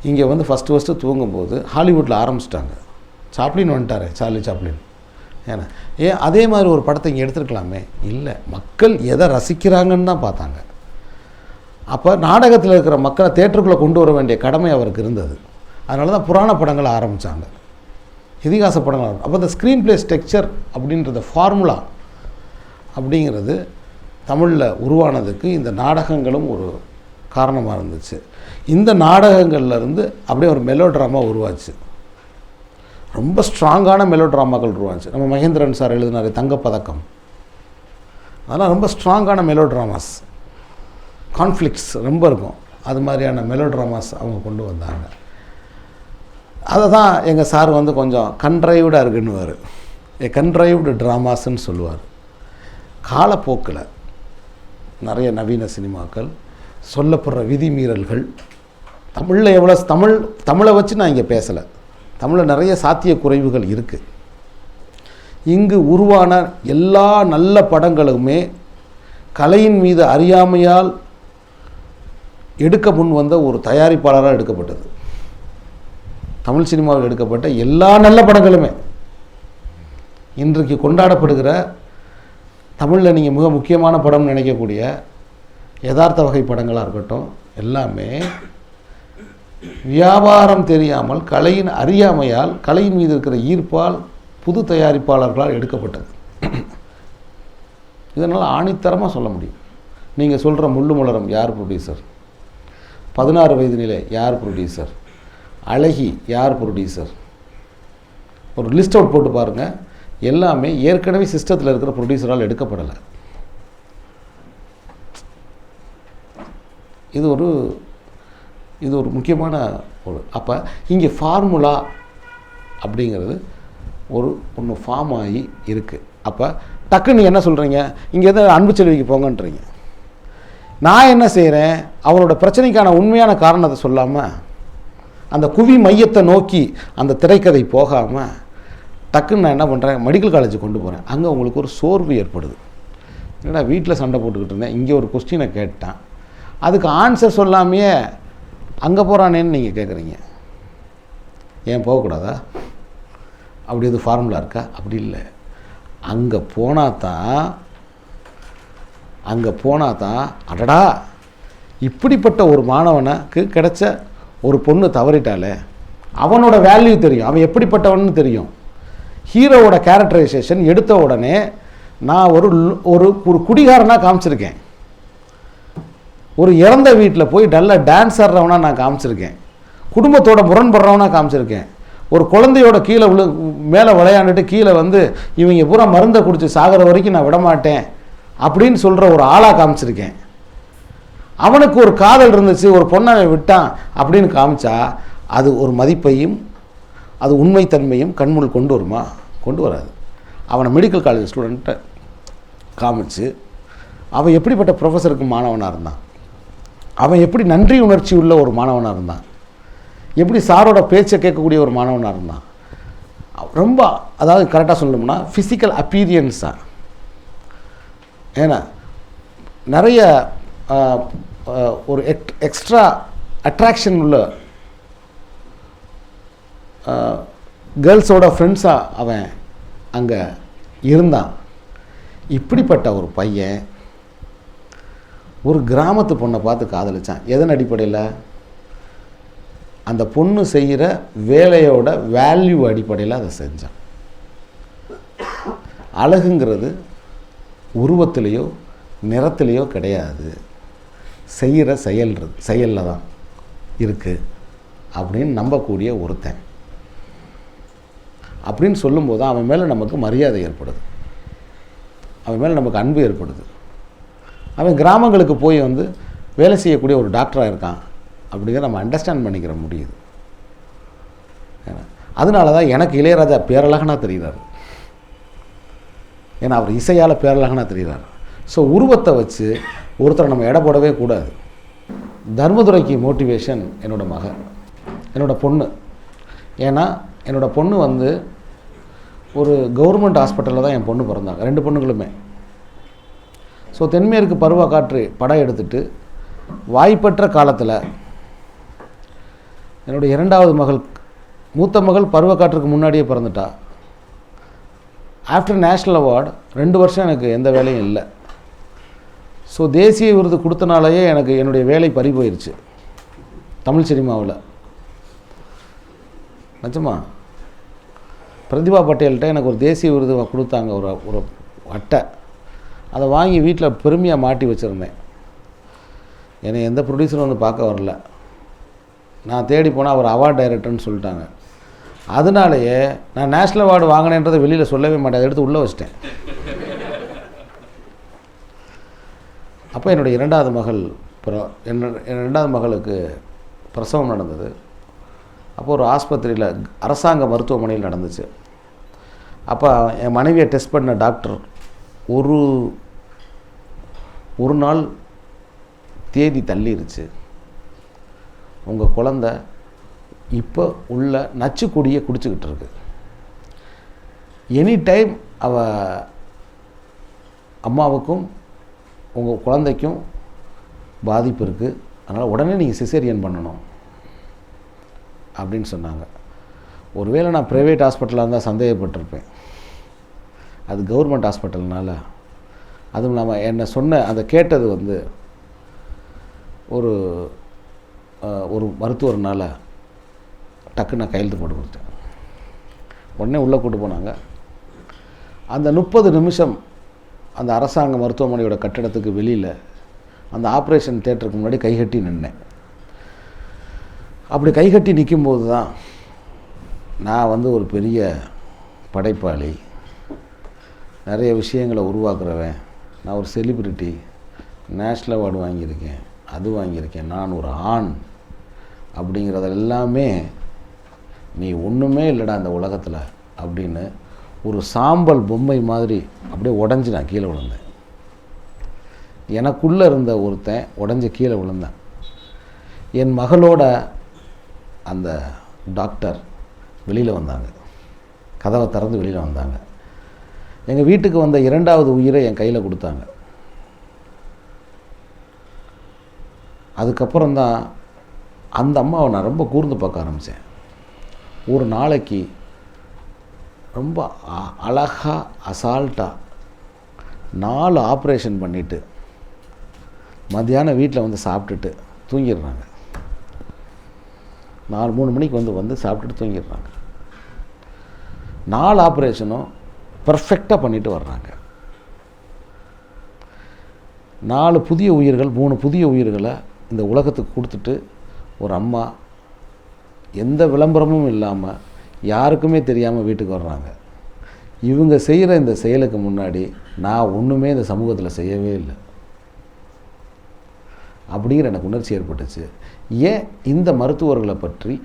இங்கே வந்து ஃபஸ்ட்டு தூங்கும்போது ஹாலிவுட்டில் ஆரம்பிச்சிட்டாங்க. சாப்ளின் வந்துட்டார், சார்லி சாப்ளின். ஏன்னா அதே மாதிரி ஒரு படத்தை இங்கே எடுத்துருக்கலாமே. இல்லை, மக்கள் எதை ரசிக்கிறாங்கன்னு தான் பார்த்தாங்க. அப்போ நாடகத்தில் இருக்கிற மக்களை தேட்டருக்குள்ளே கொண்டு வர வேண்டிய கடமை அவருக்கு இருந்தது. அதனால தான் புராண படங்களை ஆரம்பித்தாங்க, இதிகாச படங்கள். அப்போ இந்த ஸ்க்ரீன் பிளே ஸ்ட்ரக்சர் அப்படின்றத ஃபார்முலா அப்படிங்கிறது தமிழில் உருவானதுக்கு இந்த நாடகங்களும் ஒரு காரணமாக இருந்துச்சு. இந்த நாடகங்கள்லேருந்து அப்படியே ஒரு மெலோ ட்ராமா உருவாச்சு. ரொம்ப ஸ்ட்ராங்கான மெலோ ட்ராமாக்கள் உருவாச்சு. நம்ம மகேந்திரன் சார் எழுதினார் தங்கப்பதக்கம். அதெல்லாம் ரொம்ப ஸ்ட்ராங்கான மெலோ ட்ராமாஸ், கான்ஃப்ளிக்ட்ஸ் ரொம்ப இருக்கும். அது மாதிரியான மெலோ ட்ராமாஸ் அவங்க கொண்டு வந்தாங்க. அதை தான் எங்கள் சார் வந்து கொஞ்சம் கன்ட்ரைவ்டாக இருக்குன்னுவார். கன்ட்ரைவ்டு ட்ராமாஸ்ன்னு சொல்லுவார். காலப்போக்கில் நிறைய நவீன சினிமாக்கள், சொல்லப்படுற விதிமீறல்கள், தமிழில் எவ்வளோ தமிழை வச்சு நான் இங்கே பேசலை. தமிழில் நிறைய சாத்திய குறைவுகள் இருக்குது. இங்கு உருவான எல்லா நல்ல படங்களுமே கலையின் மீது அறியாமையால் எடுக்க முன் வந்த ஒரு தயாரிப்பாளராக எடுக்கப்பட்டது. தமிழ் சினிமாவில் எடுக்கப்பட்ட எல்லா நல்ல படங்களுமே இன்றைக்கு கொண்டாடப்படுகிற தமிழில் நீங்கள் மிக முக்கியமான படம்னு நினைக்கக்கூடிய யதார்த்த வகை படங்களாக இருக்கட்டும், எல்லாமே வியாபாரம் தெரியாமல், கலையின் அறியாமையால், கலையின் மீது இருக்கிற ஈர்ப்பால் புது தயாரிப்பாளர்களால் எடுக்கப்பட்டது. இதனால் ஆணித்தரமாக சொல்ல முடியும். நீங்கள் சொல்கிற முள்ளு மலரம் யார் ப்ரொடியூசர், 16 வயது நிலை யார் ப்ரொடியூசர், அழகி யார் ப்ரொடியூசர், ஒரு லிஸ்ட் அவுட் போட்டு பாருங்கள். எல்லாமே ஏற்கனவே சிஸ்டத்தில் இருக்கிற ப்ரொடியூசரால் எடுக்கப்படலை. இது ஒரு முக்கியமான ஒரு அப்போ இங்கே ஃபார்முலா அப்படிங்கிறது ஒன்று ஃபார்ம் ஆகி இருக்குது. அப்போ டக்குன்னு என்ன சொல்கிறீங்க, இங்கே எதாவது அன்பு செல்விக்கு போங்கன்றீங்க. நான் என்ன செய்கிறேன், அவனோட பிரச்சனைக்கான உண்மையான காரணத்தை சொல்லாமல் அந்த குவி மையத்தை நோக்கி அந்த திரைக்கதை போகாமல் டக்குன்னு நான் என்ன பண்ணுறேன், மெடிக்கல் காலேஜ் கொண்டு போகிறேன். அங்கே உங்களுக்கு ஒரு சோர்வு ஏற்படுது. என்னடா வீட்டில் சண்டை போட்டுக்கிட்டு இருந்தேன், இங்கே ஒரு கொஸ்டினை கேட்டேன், அதுக்கு ஆன்சர் சொல்லாமையே அங்கே போகிறானேன்னு நீங்கள் கேட்குறீங்க. ஏன் போகக்கூடாதா? அப்படி எது ஃபார்முலா இருக்கா? அப்படி இல்லை. அங்கே போனால் தான் அடடா இப்படிப்பட்ட ஒரு மாணவனுக்கு கிடைச்ச ஒரு பொண்ணு தவறிட்டாலே அவனோட வேல்யூ தெரியும், அவன் எப்படிப்பட்டவன்னு தெரியும். ஹீரோவோட கேரக்டரைசேஷன் எடுத்த உடனே நான் ஒரு ஒரு குடிகாரனாக காமிச்சிருக்கேன், ஒரு இறந்த வீட்டில் போய் நல்ல டான்ஸ் ஆடுறவனாக நான் காமிச்சிருக்கேன், குடும்பத்தோட முரண்படுறவனாக காமிச்சிருக்கேன், ஒரு குழந்தையோட கீழே மேலே விளையாண்டுட்டு கீழே வந்து இவங்க பூரா மருந்தை குடிச்சு சாகிற வரைக்கும் நான் விடமாட்டேன் அப்படின்னு சொல்கிற ஒரு ஆளாக காமிச்சிருக்கேன். அவனுக்கு ஒரு காதல் இருந்துச்சு, ஒரு பொண்ணை விட்டான் அப்படின்னு காமிச்சா அது ஒரு மதிப்பையும் அது உண்மைத்தன்மையும் கண்முள் கொண்டு வருமா? கொண்டு வராது. அவனை மெடிக்கல் காலேஜ் ஸ்டூடெண்ட்டை காமிச்சு அவன் எப்படிப்பட்ட ப்ரொஃபஸருக்கு மாணவனாக இருந்தான், அவன் எப்படி நன்றி உணர்ச்சி உள்ள ஒரு மாணவனாக இருந்தான், எப்படி சாரோட பேச்சை கேட்கக்கூடிய ஒரு மாணவனாக இருந்தான். ரொம்ப அதாவது கரெக்டாக சொல்லணும்னா ஃபிசிக்கல் அப்பீரியன்ஸாக. ஏன்னா நிறைய ஒரு எக்ஸ்ட்ரா அட்ராக்ஷன் உள்ள கேர்ள்ஸோட ஃப்ரெண்ட்ஸாக அவன் அங்கே இருந்தான். இப்படிப்பட்ட ஒரு பையன் ஒரு கிராமத்து பொண்ணை பார்த்து காதலிச்சான். எதன் அடிப்படையில்? அந்த பொண்ணு செய்கிற வேலையோட வேல்யூ அடிப்படையில் அதை செஞ்சான். அழகுங்கிறது உருவத்திலேயோ நிறத்திலேயோ கிடையாது, செய்கிற செயலில் தான் இருக்குது அப்படின்னு நம்பக்கூடிய ஒருத்தன். அப்படின்னு சொல்லும்போது தான் அவன் மேலே நமக்கு மரியாதை ஏற்படுது, அவன் மேலே நமக்கு அன்பு ஏற்படுது. அவன் கிராமங்களுக்கு போய் வந்து வேலை செய்யக்கூடிய ஒரு டாக்டராக இருக்கான் அப்படிங்கிற நம்ம அண்டர்ஸ்டாண்ட் பண்ணிக்கிற முடியுது. அதனால தான் எனக்கு இளையராஜா பேரழகனாக தெரிகிறார். ஏன்னா அவர் இசையால் பேரழகனாக தெரிகிறார். ஸோ உருவத்தை வச்சு ஒருத்தரை நம்ம எடை போடவே கூடாது. தர்மதுரைக்கு மோட்டிவேஷன் என்னோடய மகன், என்னோடய பொண்ணு. ஏன்னா என்னோடய பொண்ணு வந்து ஒரு கவர்மெண்ட் ஹாஸ்பிட்டலில் தான் என் பொண்ணு பிறந்தாங்க, 2 பொண்ணுங்களுமே. ஸோ தென்மேற்கு பருவக்காற்று படம் எடுத்துட்டு வாய்ப்பற்ற காலத்தில் என்னுடைய 2வது மகள், மூத்த மகள் பருவக்காற்றுக்கு முன்னாடியே பிறந்துட்டா. ஆஃப்டர் நேஷ்னல் அவார்டு 2 வருஷம் எனக்கு எந்த வேலையும் இல்லை. ஸோ தேசிய விருது கொடுத்தனாலேயே எனக்கு என்னுடைய வேலை பறி போயிடுச்சு தமிழ் சினிமாவில். நிஜமா பிரதிபா பட்டேல்கிட்ட எனக்கு ஒரு தேசிய விருது கொடுத்தாங்க, ஒரு அட்டை. அதை வாங்கி வீட்டில் பெருமையாக மாட்டி வச்சுருந்தேன். என்னை எந்த ப்ரொடியூசரும் வந்து பார்க்க வரல. நான் தேடி போனால் அவர் அவார்ட் டைரக்டர்னு சொல்லிட்டாங்க. அதனாலேயே நான் நேஷ்னல் அவார்டு வாங்கினேன்றதை வெளியில் சொல்லவே மாட்டேன், அதை எடுத்து உள்ளே வச்சிட்டேன். அப்போ என்னுடைய 2வது மகள் என் 2வது மகளுக்கு பிரசவம் நடந்தது. அப்போ ஒரு ஆஸ்பத்திரியில் அரசாங்க மருத்துவமனையில் நடந்துச்சு. அப்போ என் மனைவியை டெஸ்ட் பண்ண டாக்டர் ஒரு நாள் தேதி தள்ளிருச்சு, உங்கள் குழந்த இப்போ உள்ள நச்சு கொடியை குடிச்சுக்கிட்டு இருக்கு, எனி டைம் அம்மாவுக்கும் உங்கள் குழந்தைக்கும் பாதிப்பு இருக்குது, அதனால் உடனே நீங்கள் சிசேரியன் பண்ணணும் அப்படின்னு சொன்னாங்க. ஒருவேளை நான் ப்ரைவேட் ஹாஸ்பிட்டலாக இருந்தால் சந்தேகப்பட்டிருப்பேன். அது கவர்மெண்ட் ஹாஸ்பிட்டல்னால, அதுவும் இல்லாமல் என்னை சொன்ன அந்த கேட்டது வந்து ஒரு ஒரு மருத்துவர்னால டக்குன்னு நான் கையெழுத்து போட்டு கொடுத்தேன். உடனே உள்ளே கூட்டு போனாங்க. அந்த 30 நிமிஷம் அந்த அரசாங்க மருத்துவமனையோட கட்டடத்துக்கு வெளியில் அந்த ஆப்ரேஷன் தியேட்டருக்கு முன்னாடி கைகட்டி நின்னேன். அப்படி கைகட்டி நிற்கும்போது தான் நான் வந்து ஒரு பெரிய படைப்பாளி, நிறைய விஷயங்களை உருவாக்குறவன், நான் ஒரு செலிப்ரிட்டி, நேஷ்னல் அவார்டு வாங்கியிருக்கேன், அது வாங்கியிருக்கேன், நான் ஒரு ஆண் அப்படிங்கிறத எல்லாமே நீ ஒன்றுமே இல்லைடா அந்த உலகத்தில் அப்படின்னு ஒரு சாம்பல் பொம்மை மாதிரி அப்படியே உடஞ்சி நான் கீழே விழுந்தேன். எனக்குள்ளே இருந்த ஒருத்தன் உடஞ்சி கீழே விழுந்தேன். என் மகளோட அந்த டாக்டர் வெளியில் வந்தாங்க, கதவை திறந்து வெளியில் வந்தாங்க. எங்கள் வீட்டுக்கு வந்த 2வது உயிரை என் கையில் கொடுத்தாங்க. அதுக்கப்புறம்தான் அந்த அம்மாவை நான் ரொம்ப கூர்ந்து பார்க்க ஆரம்பித்தேன். ஒரு நாளைக்கு ரொம்ப அழகாக அசால்ட்டாக 4 ஆப்ரேஷன் பண்ணிவிட்டு மத்தியானம் வீட்டில் வந்து சாப்பிட்டுட்டு தூங்கிடுறாங்க. 3 மணிக்கு வந்து சாப்பிட்டுட்டு தூங்கிடுறாங்க. 4 ஆப்ரேஷனும் பர்ஃபெக்டாக பண்ணிட்டு வர்றாங்க. 4 புதிய உயிர்கள், 3 புதிய உயிர்களை இந்த உலகத்துக்கு கொடுத்துட்டு ஒரு அம்மா எந்த விளம்பரமும் இல்லாமல் யாருக்குமே தெரியாமல் வீட்டுக்கு வர்றாங்க. இவங்க செய்கிற இந்த செயலுக்கு முன்னாடி நான் ஒன்றுமே இந்த சமூகத்தில் செய்யவே இல்லை அப்படிங்கிற எனக்கு உணர்ச்சி ஏற்பட்டுச்சு. ஏன் இந்த மருத்துவர்களை பற்றி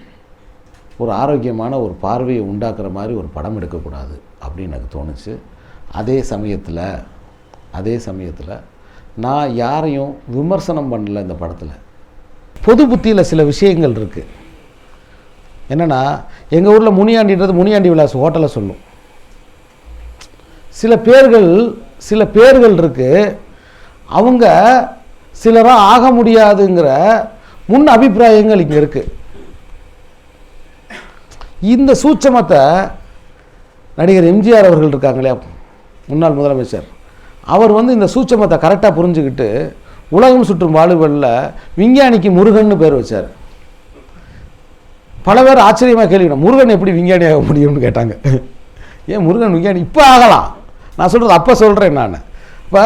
ஒரு ஆரோக்கியமான ஒரு பார்வையை உண்டாக்குற மாதிரி ஒரு படம் எடுக்கக்கூடாது அப்படின்னு எனக்கு தோணுச்சு. அதே சமயத்தில் நான் யாரையும் விமர்சனம் பண்ணல. இந்த படத்தில் பொது புத்தியில் சில விஷயங்கள் இருக்குது. என்னென்னா, எங்கள் ஊரில் முனியாண்டி விலாஸ் ஹோட்டலை சொல்லும். சில பேர்கள் இருக்குது, அவங்க சிலராக ஆக முடியாதுங்கிற முன் அபிப்பிராயங்கள் இங்கே இருக்குது. இந்த சூட்சமத்தை நடிகர் எம்ஜிஆர் அவர்கள் இருக்காங்க இல்லையா, முன்னாள் முதலமைச்சர், அவர் வந்து இந்த சூட்சமத்தை கரெக்டாக புரிஞ்சுக்கிட்டு உலகம் சுற்றும் வாலிபனில் விஞ்ஞானிக்கு முருகன்னு பேர் வச்சார். பல பேர் ஆச்சரியமாக கேள்விக்கணும், முருகன் எப்படி விஞ்ஞானி ஆக முடியும்னு கேட்டாங்க. ஏன் முருகன் விஞ்ஞானி இப்போ ஆகலாம், நான் சொல்கிறது அப்போ சொல்கிறேன். நான் இப்போ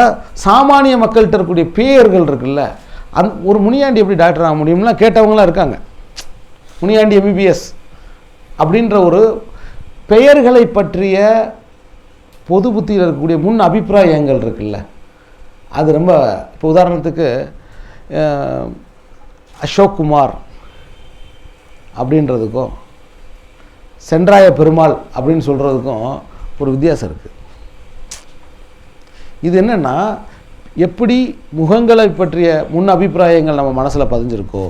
சாமானிய மக்கள்கிட்ட இருக்கக்கூடிய பேர்கள் இருக்குல்ல, ஒரு முனியாண்டி எப்படி டாக்டர் ஆக முடியும்லாம் கேட்டவங்களாம் இருக்காங்க. முனியாண்டி எம்பிபிஎஸ் அப்படின்ற ஒரு பெயர்களை பற்றிய பொது புத்தியில் இருக்கக்கூடிய முன் அபிப்பிராயங்கள் இருக்குல்ல, அது ரொம்ப, இப்போ உதாரணத்துக்கு அசோக் குமார் அப்படின்றதுக்கும் சென்றாய பெருமாள் அப்படின்னு சொல்கிறதுக்கும் ஒரு வித்தியாசம் இருக்குது. இது என்னென்னா, எப்படி முகங்களை பற்றிய முன் அபிப்பிராயங்கள் நம்ம மனசில் பதிஞ்சிருக்கோ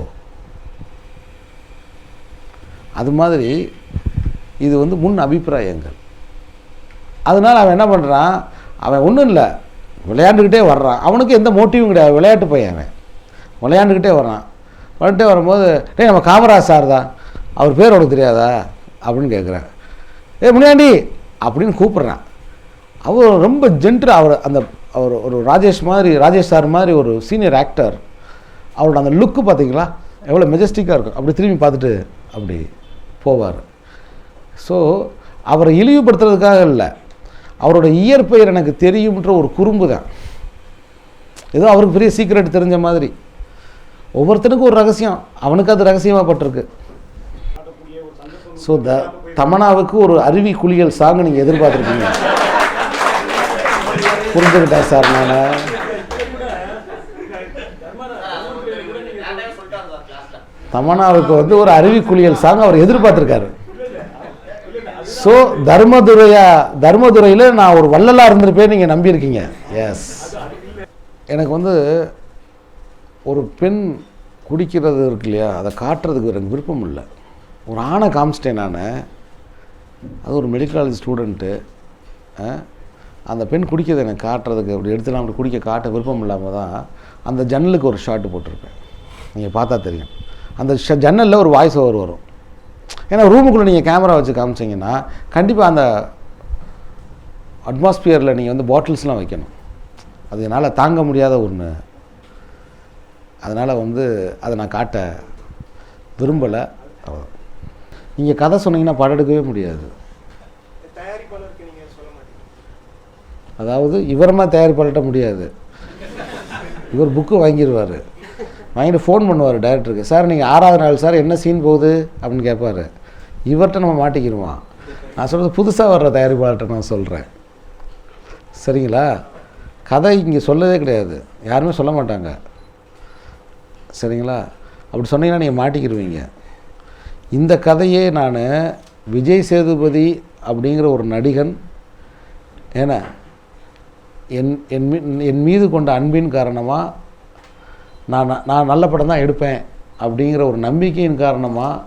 அது மாதிரி இது வந்து முன் அபிப்பிராயங்கள். அதனால் அவன் என்ன பண்ணுறான், அவன் ஒன்றும் இல்லை, விளையாண்டுக்கிட்டே வர்றான். அவனுக்கு எந்த மோட்டிவும் கிடையாது, விளையாட்டு பையன். அவன் விளையாண்டுக்கிட்டே வரும்போது நம்ம காமராஜ் சார் தான், அவர் பேர் உனக்கு தெரியாதா அப்படின்னு கேட்குறேன். முனியாண்டி அப்படின்னு கூப்பிட்றான். அவர் ரொம்ப ஜென்டல். அவர் ஒரு ராஜேஷ் சார் மாதிரி ஒரு சீனியர் ஆக்டர். அவரோட அந்த லுக்கு பார்த்தீங்களா எவ்வளோ மெஜஸ்டிக்காக இருக்கும். அப்படி திரும்பி பார்த்துட்டு அப்படி போவார். ஸோ அவரை இழிவுபடுத்துறதுக்காக இல்லை, அவரோட இயற்பெயர் எனக்கு தெரியும்ன்ற ஒரு குறும்பு தான். ஏதோ அவருக்கு பெரிய சீக்ரெட் தெரிஞ்ச மாதிரி. ஒவ்வொருத்தனுக்கும் ஒரு ரகசியம், அவனுக்கு அது ரகசியமாக பட்டிருக்கு. ஸோ தமன்னாவுக்கு ஒரு அருவி குளியல் சாங் நீங்கள் எதிர்பார்த்துருக்கீங்க. புரிஞ்சுக்கிட்டா சார் நான். தமன்னாவுக்கு வந்து ஒரு அருவி குளியல் சாங் அவர் எதிர்பார்த்துருக்காரு. ஸோ தர்மதுரையில் நான் ஒரு வள்ளலாக இருந்திருப்பேன் நீங்கள் நம்பியிருக்கீங்க. எஸ், எனக்கு வந்து ஒரு பெண் குடிக்கிறது இருக்கு இல்லையா, அதை காட்டுறதுக்கு எனக்கு விருப்பம் இல்லை. ஒரு ஆணை காமிச்சிட்டேன் நான். அது ஒரு மெடிக்கல் காலேஜ் ஸ்டூடெண்ட்டு. அந்த பெண் குடிக்கிறதை எனக்கு காட்டுறதுக்கு அப்படி எடுத்துலாம் அப்படி குடிக்க காட்ட விருப்பம் இல்லாமல் தான் அந்த ஜன்னலுக்கு ஒரு ஷாட்டு போட்டிருப்பேன். நீங்கள் பார்த்தா தெரியும். அந்த ஜன்னலில் ஒரு வாய்ஸ் ஓவர் வரும். ஏன்னா ரூமுக்குள்ளே நீங்கள் கேமரா வச்சு காமிச்சிங்கன்னா கண்டிப்பாக அந்த அட்மாஸ்பியரில் நீங்கள் வந்து பாட்டில்ஸ்லாம் வைக்கணும். அது என்னால் தாங்க முடியாத ஒன்று. அதனால் வந்து அதை நான் காட்ட விரும்பலை. நீங்கள் கதை சொன்னீங்கன்னா படம் எடுக்கவே முடியாது. அதாவது இவரமாக தயாரிப்பாளர்கிட்ட முடியாது. இவர் புக்கு வாங்கிடுவார், வாங்கிட்டு ஃபோன் பண்ணுவார் டைரக்டருக்கு, சார் நீங்கள் 6வது நாள் சார் என்ன சீன் போகுது அப்படின்னு கேட்பார். இவர்கிட்ட நம்ம மாட்டிக்கிடுவான். நான் சொல்கிறது புதுசாக வர்ற தயாரிப்பாளர்கிட்ட நான் சொல்கிறேன், சரிங்களா? கதை இங்கே சொல்லவே கிடையாது, யாருமே சொல்ல மாட்டாங்க, சரிங்களா? அப்படி சொன்னீங்கன்னா நீங்கள் மாட்டிக்கிடுவீங்க. இந்த கதையே நான் விஜய் சேதுபதி அப்படிங்கிற ஒரு நடிகன் ஏன்னா என் மீது கொண்ட அன்பின் காரணமாக நான் நல்ல படம் தான் எடுப்பேன் அப்படிங்கிற ஒரு நம்பிக்கையின் காரணமாக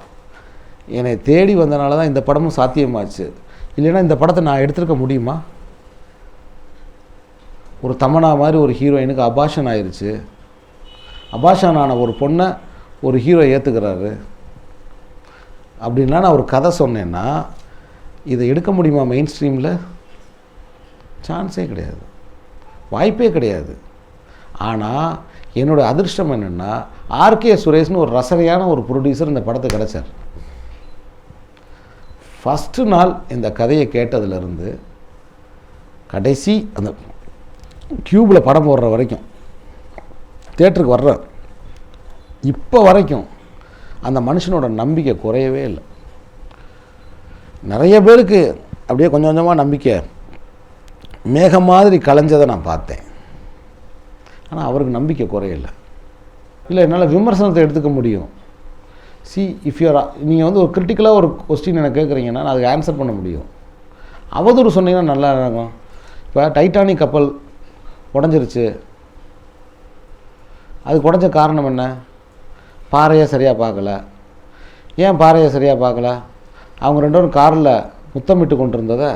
என்னை தேடி வந்தனால தான் இந்த படமும் சாத்தியமாச்சு. இல்லைன்னா இந்த படத்தை நான் எடுத்திருக்க முடியுமா? ஒரு தமன்னா மாதிரி ஒரு ஹீரோயினுக்கு அபாஷன் ஆயிடுச்சு. அபாஷன் ஆன ஒரு பொண்ணை ஒரு ஹீரோ ஏற்றுக்கிறாரு அப்படின்னா நான் ஒரு கதை சொன்னேன்னா இதை எடுக்க முடியுமா மெயின் ஸ்ட்ரீமில்? சான்ஸே கிடையாது, வாய்ப்பே கிடையாது. ஆனால் என்னோடய அதிர்ஷ்டம் என்னென்னா ஆர்கே சுரேஷ்னு ஒரு ரசனையான ஒரு ப்ரொடியூசர் இந்த படத்தை கிடச்சார். ஃபஸ்ட்டு நாள் இந்த கதையை கேட்டதுலேருந்து கடைசி அந்த டியூப்பில் படம் போடுற வரைக்கும், தியேட்டருக்கு வர்ற இப்போ வரைக்கும் அந்த மனுஷனோட நம்பிக்கை குறையவே இல்லை. நிறைய பேருக்கு அப்படியே கொஞ்சம் கொஞ்சமாக நம்பிக்கை மேகம் மாதிரி கலைஞ்சதை நான் பார்த்தேன். ஆனால் அவருக்கு நம்பிக்கை குறையலை. இல்லை என்னால் விமர்சனத்தை எடுத்துக்க முடியும். இஃப் யூஆர் நீங்கள் வந்து ஒரு கிரிட்டிக்கலாக ஒரு கொஸ்டின் எனக்கு கேட்குறீங்கன்னா நான் அதுக்கு ஆன்சர் பண்ண முடியும். அவதூறு சொன்னீங்கன்னா நல்லா இருக்கும். இப்போ டைட்டானிக் கப்பல் உடஞ்சிருச்சு, அதுக்கு உடஞ்ச காரணம் என்ன? பாறையை சரியாக பார்க்கல. ஏன் பாறையை சரியாக பார்க்கல? அவங்க 2 பேரும் காரில் முத்தமிட்டு கொண்டு இருந்ததை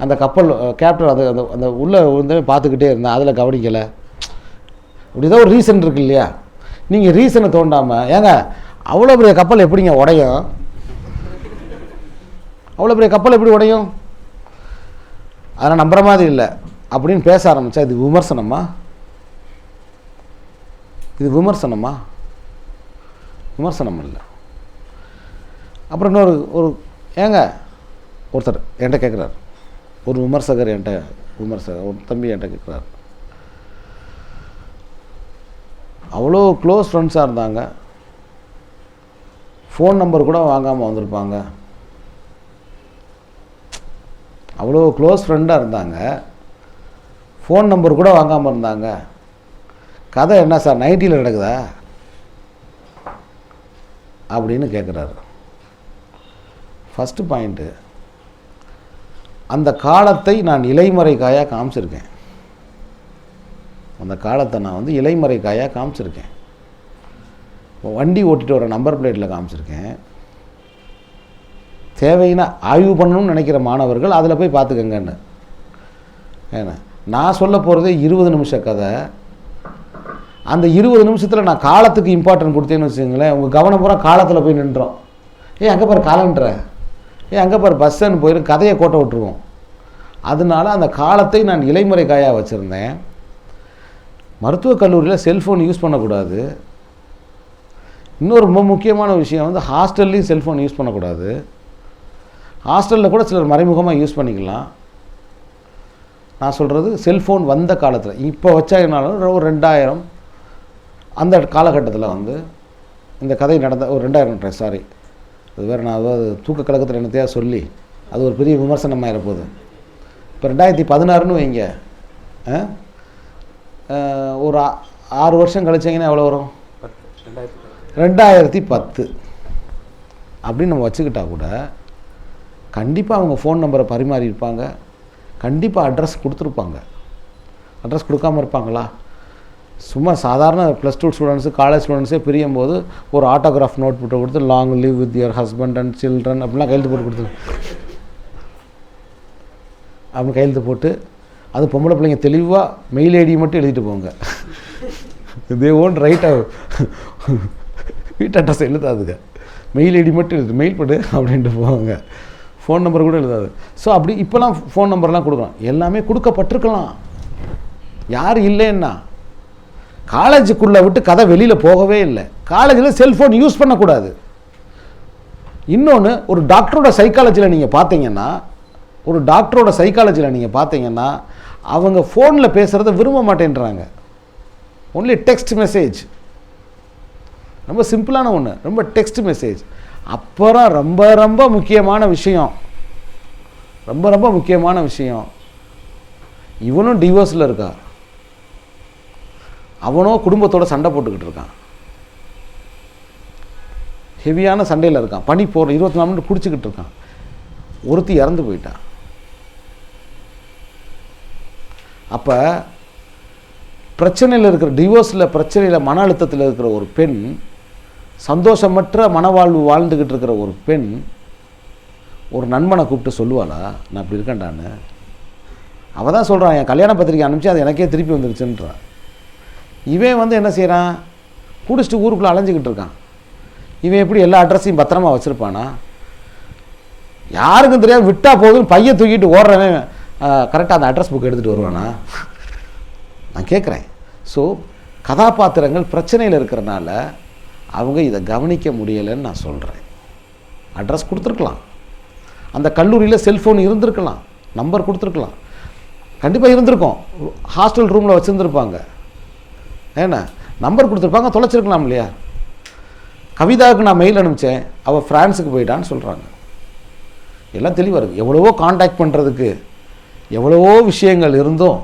அந்த கப்பல் கேப்டன் அது அந்த அந்த உள்ளே வந்து பார்த்துக்கிட்டே இருந்தேன், அதில் கவனிக்கலை. இப்படி தான் ஒரு ரீசன் இருக்குது இல்லையா? நீங்கள் ரீசனை தோண்டாமல் ஏங்க அவ்வளோ பெரிய கப்பல் எப்படிங்க உடையும்? அவ்வளோ பெரிய கப்பல் எப்படி உடையும்? அதெல்லாம் நம்புற மாதிரி இல்லை அப்படின்னு பேச ஆரம்பித்தா இது விமர்சனமா? இது விமர்சனமா? விமர்சனம் இல்லை. அப்புறம் இன்னொரு ஏங்க ஒருத்தர் என்கிட்ட கேட்குறாரு, ஒரு விமர்சகர் ஒரு தம்பி என்கிட்ட கேட்குறாரு, அவ்வளோ க்ளோஸ் ஃப்ரெண்ட்ஸாக இருந்தாங்க, ஃபோன் நம்பர் கூட வாங்காமல் வந்திருப்பாங்க, அவ்வளோ க்ளோஸ் ஃப்ரெண்டாக இருந்தாங்க, ஃபோன் நம்பர் கூட வாங்காமல் இருந்தாங்க, கதை என்ன சார் 90ல் நடக்குதா அப்படின்னு கேட்குறாரு. ஃபஸ்ட்டு பாயிண்ட்டு, அந்த காலத்தை நான் இலைமறை காயாக காமிச்சிருக்கேன். அந்த காலத்தை நான் வந்து இலைமறை காயாக காமிச்சிருக்கேன். வண்டி ஓட்டிகிட்டு வர நம்பர் பிளேட்டில் காமிச்சிருக்கேன். தேவைன்னா ஆய்வு பண்ணணும்னு நினைக்கிற மாணவர்கள் அதில் போய் பார்த்துக்கங்கன்னு. ஏன்னா நான் சொல்ல போகிறதே 20 நிமிஷ கதை. அந்த 20 நிமிஷத்தில் நான் காலத்துக்கு இம்பார்ட்டன்ட் கொடுத்தேன்னு வச்சுக்கோங்களேன், உங்கள் கவனம் பூரா காலத்தில் போய் நின்றோம். அங்கே பாரு காலன்ற, அங்கே பாரு பஸ்ஸுன்னு போயிடும், கதையை கோட்டை விட்டுருவோம். அதனால அந்த காலத்தை நான் இலைமறை காயாக வச்சுருந்தேன். மருத்துவக் கல்லூரியில் செல்ஃபோன் யூஸ் பண்ணக்கூடாது. இன்னொரு ரொம்ப முக்கியமான விஷயம் வந்து ஹாஸ்டல்லையும் செல்ஃபோன் யூஸ் பண்ணக்கூடாது. ஹாஸ்டலில் கூட சிலர் மறைமுகமாக யூஸ் பண்ணிக்கலாம். நான் சொல்கிறது செல்ஃபோன் வந்த காலத்தில், இப்போ வச்சாங்கனாலும் ஒரு 2000 அந்த காலகட்டத்தில் வந்து இந்த கதை நடந்த ஒரு 2000 சாரி, அது வேறு நான் அதாவது தூக்க கழகத்தில் என்னத்தையா சொல்லி அது ஒரு பெரிய விமர்சனமாக இருப்போது. இப்போ 2016ன்னு வைங்க, ஒரு 6 வருஷம் கழிச்சிங்கன்னா எவ்வளோ வரும்? 2010 அப்படின்னு நம்ம வச்சுக்கிட்டா கூட கண்டிப்பாக அவங்க ஃபோன் நம்பரை பரிமாறியிருப்பாங்க, கண்டிப்பாக அட்ரஸ் கொடுத்துருப்பாங்க. அட்ரஸ் கொடுக்காமல் இருப்பாங்களா? சும்மா சாதாரண +2 ஸ்டூடெண்ட்ஸு காலேஜ் ஸ்டூடெண்ட்ஸே பிரியும் போது ஒரு ஆட்டோகிராஃப் நோட் போட்டு கொடுத்து long live with your husband and children அப்படிலாம் கையெழுத்து போட்டு கொடுத்து அவங்க கையெழுத்து போட்டு, அது பொம்பளை பிள்ளைங்க தெளிவாக மெயில் ஐடி மட்டும் எழுதிட்டு போங்க. தே ஓன்ட் ரைட் வீட்டு அட்ரஸ் எழுதாதுங்க, மெயில் ஐடி மட்டும் எழுது, மெயில் பண்ணு அப்படின்ட்டு போவாங்க, ஃபோன் நம்பர் கூட எழுதாது. ஸோ அப்படி இப்போலாம் ஃபோன் நம்பர்லாம் கொடுக்குறோம், எல்லாமே கொடுக்கப்பட்டிருக்கலாம், யார் இல்லைன்னா. காலேஜுக்குள்ளே விட்டு கதை வெளியில் போகவே இல்லை. காலேஜில் செல்ஃபோன் யூஸ் பண்ணக்கூடாது. இன்னொன்று, ஒரு டாக்டரோட சைக்காலஜியில் நீங்கள் பார்த்தீங்கன்னா அவங்க ஃபோனில் பேசுகிறத விரும்ப மாட்டேன்றாங்க. ஒன்லி டெக்ஸ்ட் மெசேஜ், ரொம்ப சிம்பிளான ஒன்று, ரொம்ப டெக்ஸ்ட் மெசேஜ். அப்புறம் ரொம்ப ரொம்ப முக்கியமான விஷயம், இவனும் டிவோர்ஸில் இருக்கா, அவனோ குடும்பத்தோட சண்டை போட்டுக்கிட்டு இருக்கான், ஹெவியான சண்டையில் இருக்கான், பனி போகிற 24 மணி குடிச்சிக்கிட்டு இருக்கான், ஒருத்தி இறந்து போயிட்டான். அப்போ பிரச்சனையில் இருக்கிற, டிவோர்ஸில் பிரச்சனையில் மன அழுத்தத்தில் இருக்கிற ஒரு பெண், சந்தோஷமற்ற மனவாழ்வு வாழ்ந்துக்கிட்டு இருக்கிற ஒரு பெண் ஒரு நண்பனை கூப்பிட்டு சொல்லுவாளா நான் இப்படி இருக்கேன்டான்னு? அவள் தான் சொல்கிறான், என் கல்யாண பத்திரிக்கை அனுப்பிச்சு அது எனக்கே திருப்பி வந்துருச்சுன்றான். இவன் என்ன செய்கிறான், குடிச்சிட்டு ஊருக்குள்ளே அலைஞ்சிக்கிட்டு இருக்கான். இவன் எப்படி எல்லா அட்ரஸையும் பத்திரமா வச்சுருப்பானா? யாருக்கும் தெரியாது, விட்டால் போதும் பையன் தூக்கிட்டு ஓடுறவன் கரெக்டாக அந்த அட்ரஸ் புக் எடுத்துகிட்டு வருவானா? நான் கேட்குறேன். ஸோ கதாபாத்திரங்கள் பிரச்சனையில் இருக்கிறனால அவங்க இதை கவனிக்க முடியலைன்னு நான் சொல்கிறேன். அட்ரஸ் கொடுத்துருக்கலாம், அந்த கல்லூரியில் செல்ஃபோன் இருந்திருக்கலாம், நம்பர் கொடுத்துருக்கலாம், கண்டிப்பாக இருந்திருக்கும், ஹாஸ்டல் ரூமில் வச்சுருந்துருப்பாங்க, ஏன்னா நம்பர் கொடுத்துருப்பாங்க, தொலைச்சிருக்கலாம் இல்லையா? கவிதாவுக்கு நான் மெயில் அனுப்பிச்சேன், அவள் ஃப்ரான்ஸுக்கு போயிட்டான்னு சொல்கிறாங்க. எல்லாம் தெளிவாக இருக்குது. எவ்வளவோ காண்டாக்ட் பண்ணுறதுக்கு எவ்வளவோ விஷயங்கள் இருந்தும்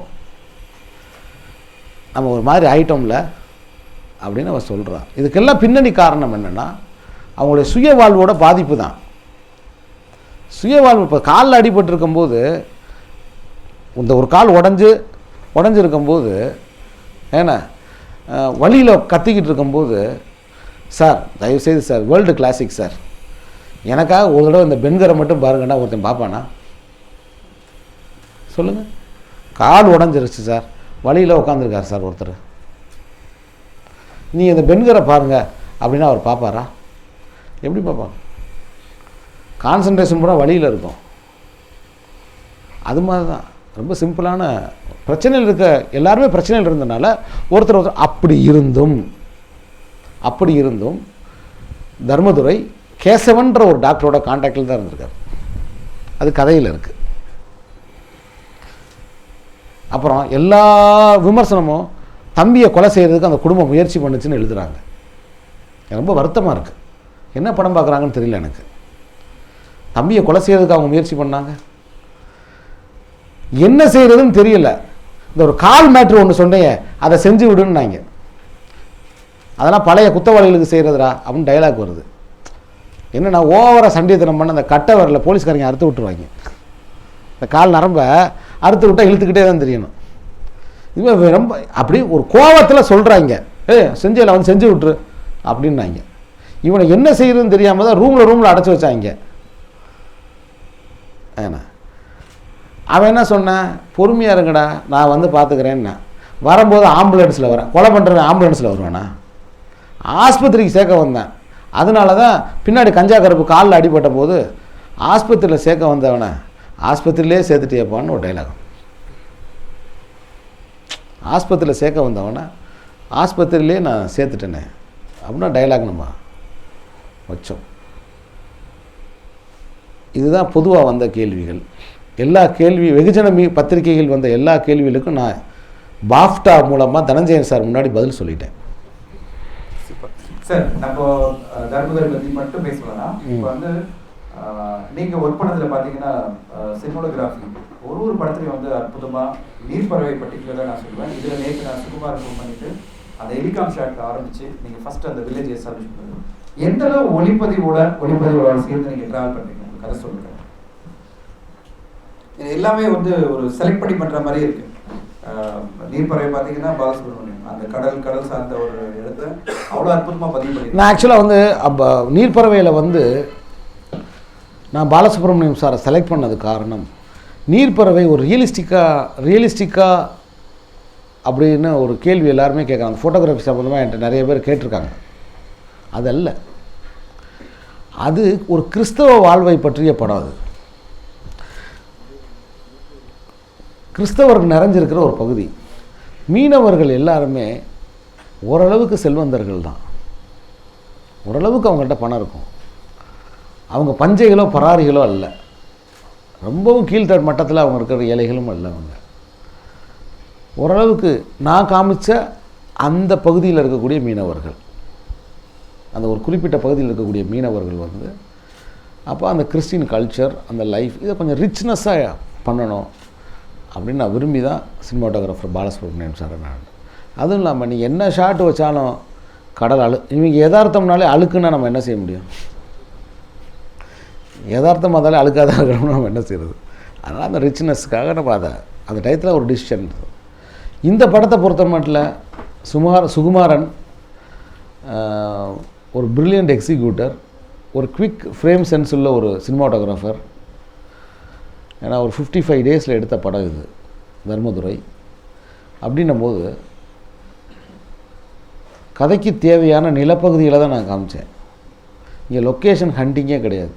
நம்ம ஒரு மாதிரி ஆயிட்டோம்ல அப்படின்னு அவள் சொல்கிறான். இதுக்கெல்லாம் பின்னணி காரணம் என்னென்னா அவங்களுடைய சுய வாழ்வோட பாதிப்பு தான். சுய வாழ்வு, இப்போ காலில் அடிபட்டிருக்கும்போது, இந்த ஒரு கால் உடஞ்சிருக்கும்போது, ஏன்னா வழியில் கத்திக்கிட்டு இருக்கும்போது, சார் தயவுசெய்து சார், வேர்ல்டு கிளாசிக் சார், எனக்காக ஒரு தடவை இந்த பெண்கரை மட்டும் பாருங்கன்னா ஒருத்தன் பார்ப்பானா? சொல்லுங்கள். கால் உடஞ்சிருச்சு சார், வழியில் உட்காந்துருக்கார் சார் ஒருத்தர், நீ இந்த பெண்கரை பாருங்க அப்படின்னா அவர் பார்ப்பாரா? எப்படி பார்ப்பாங்க? கான்சன்ட்ரேஷன் பூரா வழியில் இருக்கும். அது மாதிரி தான் ரொம்ப சிம்பிளான பிரச்சனையில் இருக்க எல்லாருமே பிரச்சனையில் இருந்தனால ஒருத்தர் அப்படி இருந்தும் தர்மதுரை கேசவன்ற ஒரு டாக்டரோட கான்டாக்டில் தான் இருந்திருக்கார். அது கதையில் இருக்குது. அப்புறம் எல்லா விமர்சனமும் தம்பியை கொலை செய்கிறதுக்கு அந்த குடும்பம் முயற்சி பண்ணுச்சுன்னு எழுதுகிறாங்க. ரொம்ப வருத்தமாக இருக்குது. என்ன படம் பார்க்குறாங்கன்னு தெரியல எனக்கு. தம்பியை கொலை செய்கிறதுக்கு அவங்க முயற்சி பண்ணாங்க, என்ன செய்கிறதுன்னு தெரியல. இந்த ஒரு கால் மேட்ரு ஒன்று சொன்னேன், அதை செஞ்சு விடுன்னாங்க. அதெல்லாம் பழைய குத்தவாளிகளுக்கு செய்கிறதுரா அப்படின்னு டைலாக் வருது. என்னென்னா ஓவராக சண்டியத்தனம் பண்ண அந்த கட்டை வரல போலீஸ்காரங்க அறுத்து விட்டுருவாங்க. இந்த கால் நரம்ப அறுத்து விட்டால் இழுத்துக்கிட்டே தான் தெரியணும். இது ரொம்ப அப்படி ஒரு கோவத்தில் சொல்கிறாங்க, செஞ்சதில் வந்து செஞ்சு விட்டுரு அப்படின்னாங்க. இவனை என்ன செய்யறதுன்னு தெரியாமல் தான் ரூமில் அடைச்சி வச்சாங்க. ஏன்னா அவன் என்ன சொன்னான், பொறுமையாக இருங்கடா நான் வந்து பார்த்துக்கிறேன்னா, வரும்போது ஆம்புலன்ஸில் வரேன், கொலை பண்ணுறவன் ஆம்புலன்ஸில் வருவானா? ஆஸ்பத்திரிக்கு சேர்க்க வந்தேன், அதனால தான் பின்னாடி கஞ்சா கருப்பு காலில் அடிபட்ட போது ஆஸ்பத்திரியில் சேர்க்க வந்தவனை ஆஸ்பத்திரியிலே சேர்த்துட்டியப்பான்னு ஒரு டைலாக். ஆஸ்பத்திரியில் சேர்க்க வந்தவனை ஆஸ்பத்திரியிலே நான் சேர்த்துட்டேனே அப்படின்னா டைலாக் நம்ம வச்சோம். இதுதான் பொதுவாக வந்த கேள்விகள். எல்லா வெகுஜன பத்திரிகைகள் வந்த எல்லா கேள்விகளுக்கும் நான் பாஃப்டா மூலமாக தனஞ்சயன் சார் முன்னாடி பதில் சொல்லிட்டேன். சார் நம்ம தர்மதுரை பற்றி மட்டும் பேசலாம். இப்போ வந்து நீங்கள் ஒர்க் பண்ணதில் பார்த்தீங்கன்னா சினிமோகிராஃபி ஒரு படத்துலையும் வந்து அற்புதமாக நீர்ப்பறவை பர்டிகுலராக நான் சொல்லுவேன். இதில் நேற்று நான் சுகுமார் ஃபோன் பண்ணிவிட்டு அந்த ஹெலிகாம் ஷாட் ஆரம்பித்து நீங்கள் ஃபஸ்ட்டு அந்த வில்லேஜ் எஸ்டாப்ளிஷ் பண்ணுறது எந்த அளவு ஒளிப்பதிவோட சேர்ந்து நீங்கள் ட்ராவல் பண்ணுறீங்க, உங்களுக்கு கதை சொல்லுங்கள். இது எல்லாமே வந்து ஒரு செலக்ட் பண்ணி பண்ணுற மாதிரி இருக்குது. நீர்ப்பறவை பார்த்தீங்கன்னா பாலசுப்ரமணியம் அந்த கடல் சார்ந்த ஒரு இடத்த அவ்வளோ அற்புதமாக பதிவு பண்ணி. நான் ஆக்சுவலாக வந்து நீர்ப்பறவையில் வந்து நான் பாலசுப்ரமணியம் சாரை செலக்ட் பண்ணது காரணம், நீர்ப்பறவை ஒரு ரியலிஸ்டிக்காக அப்படின்னு ஒரு கேள்வி எல்லாருமே கேட்குறாங்க. அந்த ஃபோட்டோகிராஃபி சம்மந்தமாக என்கிட்ட நிறைய பேர் கேட்டிருக்காங்க. அதல்ல. அது ஒரு கிறிஸ்தவ வாழ்வை பற்றிய படம். அது கிறிஸ்தவர்கள் நிறைஞ்சிருக்கிற ஒரு பகுதி. மீனவர்கள் எல்லாருமே ஓரளவுக்கு செல்வந்தர்கள் தான், ஓரளவுக்கு அவங்கள்ட்ட பணம் இருக்கும். அவங்க பஞ்சைகளோ பராரிகளோ அல்ல, ரொம்பவும் கீழ்த்தட்டு மட்டத்தில் அவங்க இருக்கிற ஏழைகளும் அல்ல. அவங்க ஓரளவுக்கு நான் காமிச்ச அந்த பகுதியில் இருக்கக்கூடிய மீனவர்கள், அந்த ஒரு குறிப்பிட்ட பகுதியில் இருக்கக்கூடிய மீனவர்கள் வந்து அப்போ அந்த கிறிஸ்டின் கல்ச்சர், அந்த லைஃப், இதை கொஞ்சம் ரிச்னஸ்ஸாக பண்ணணும் அப்படின்னு நான் விரும்பி தான் சினிமாட்டோகிராஃபர் பாலசுப்ரமணியம் சார். நான் அதுவும் இல்லாமல் நீங்கள் என்ன ஷாட் வச்சாலும் கடல் இவங்க யதார்த்தம்னாலே அழுக்குன்னா நம்ம என்ன செய்ய முடியும்? யதார்த்தமாக இருந்தாலே அழுக்காத இருக்கணும்னு நம்ம என்ன செய்கிறது? அதனால் அந்த ரிச்னஸ்க்காக நம்ம அந்த டயத்தில் ஒரு டிசிஷன். இந்த படத்தை பொறுத்த மட்டும் சுகுமாரன் ஒரு பிரில்லியன்ட் எக்ஸிக்யூட்டர், ஒரு குவிக் ஃப்ரேம் சென்ஸ் உள்ள ஒரு சினிமாட்டோகிராஃபர். ஏன்னா ஒரு 55 டேஸில் எடுத்த படம் இது தர்மதுரை. அப்படின்னும் போது கதைக்கு தேவையான நிலப்பகுதிகளை தான் நான் காமிச்சேன். இங்கே லொக்கேஷன் ஹண்டிங்கே கிடையாது,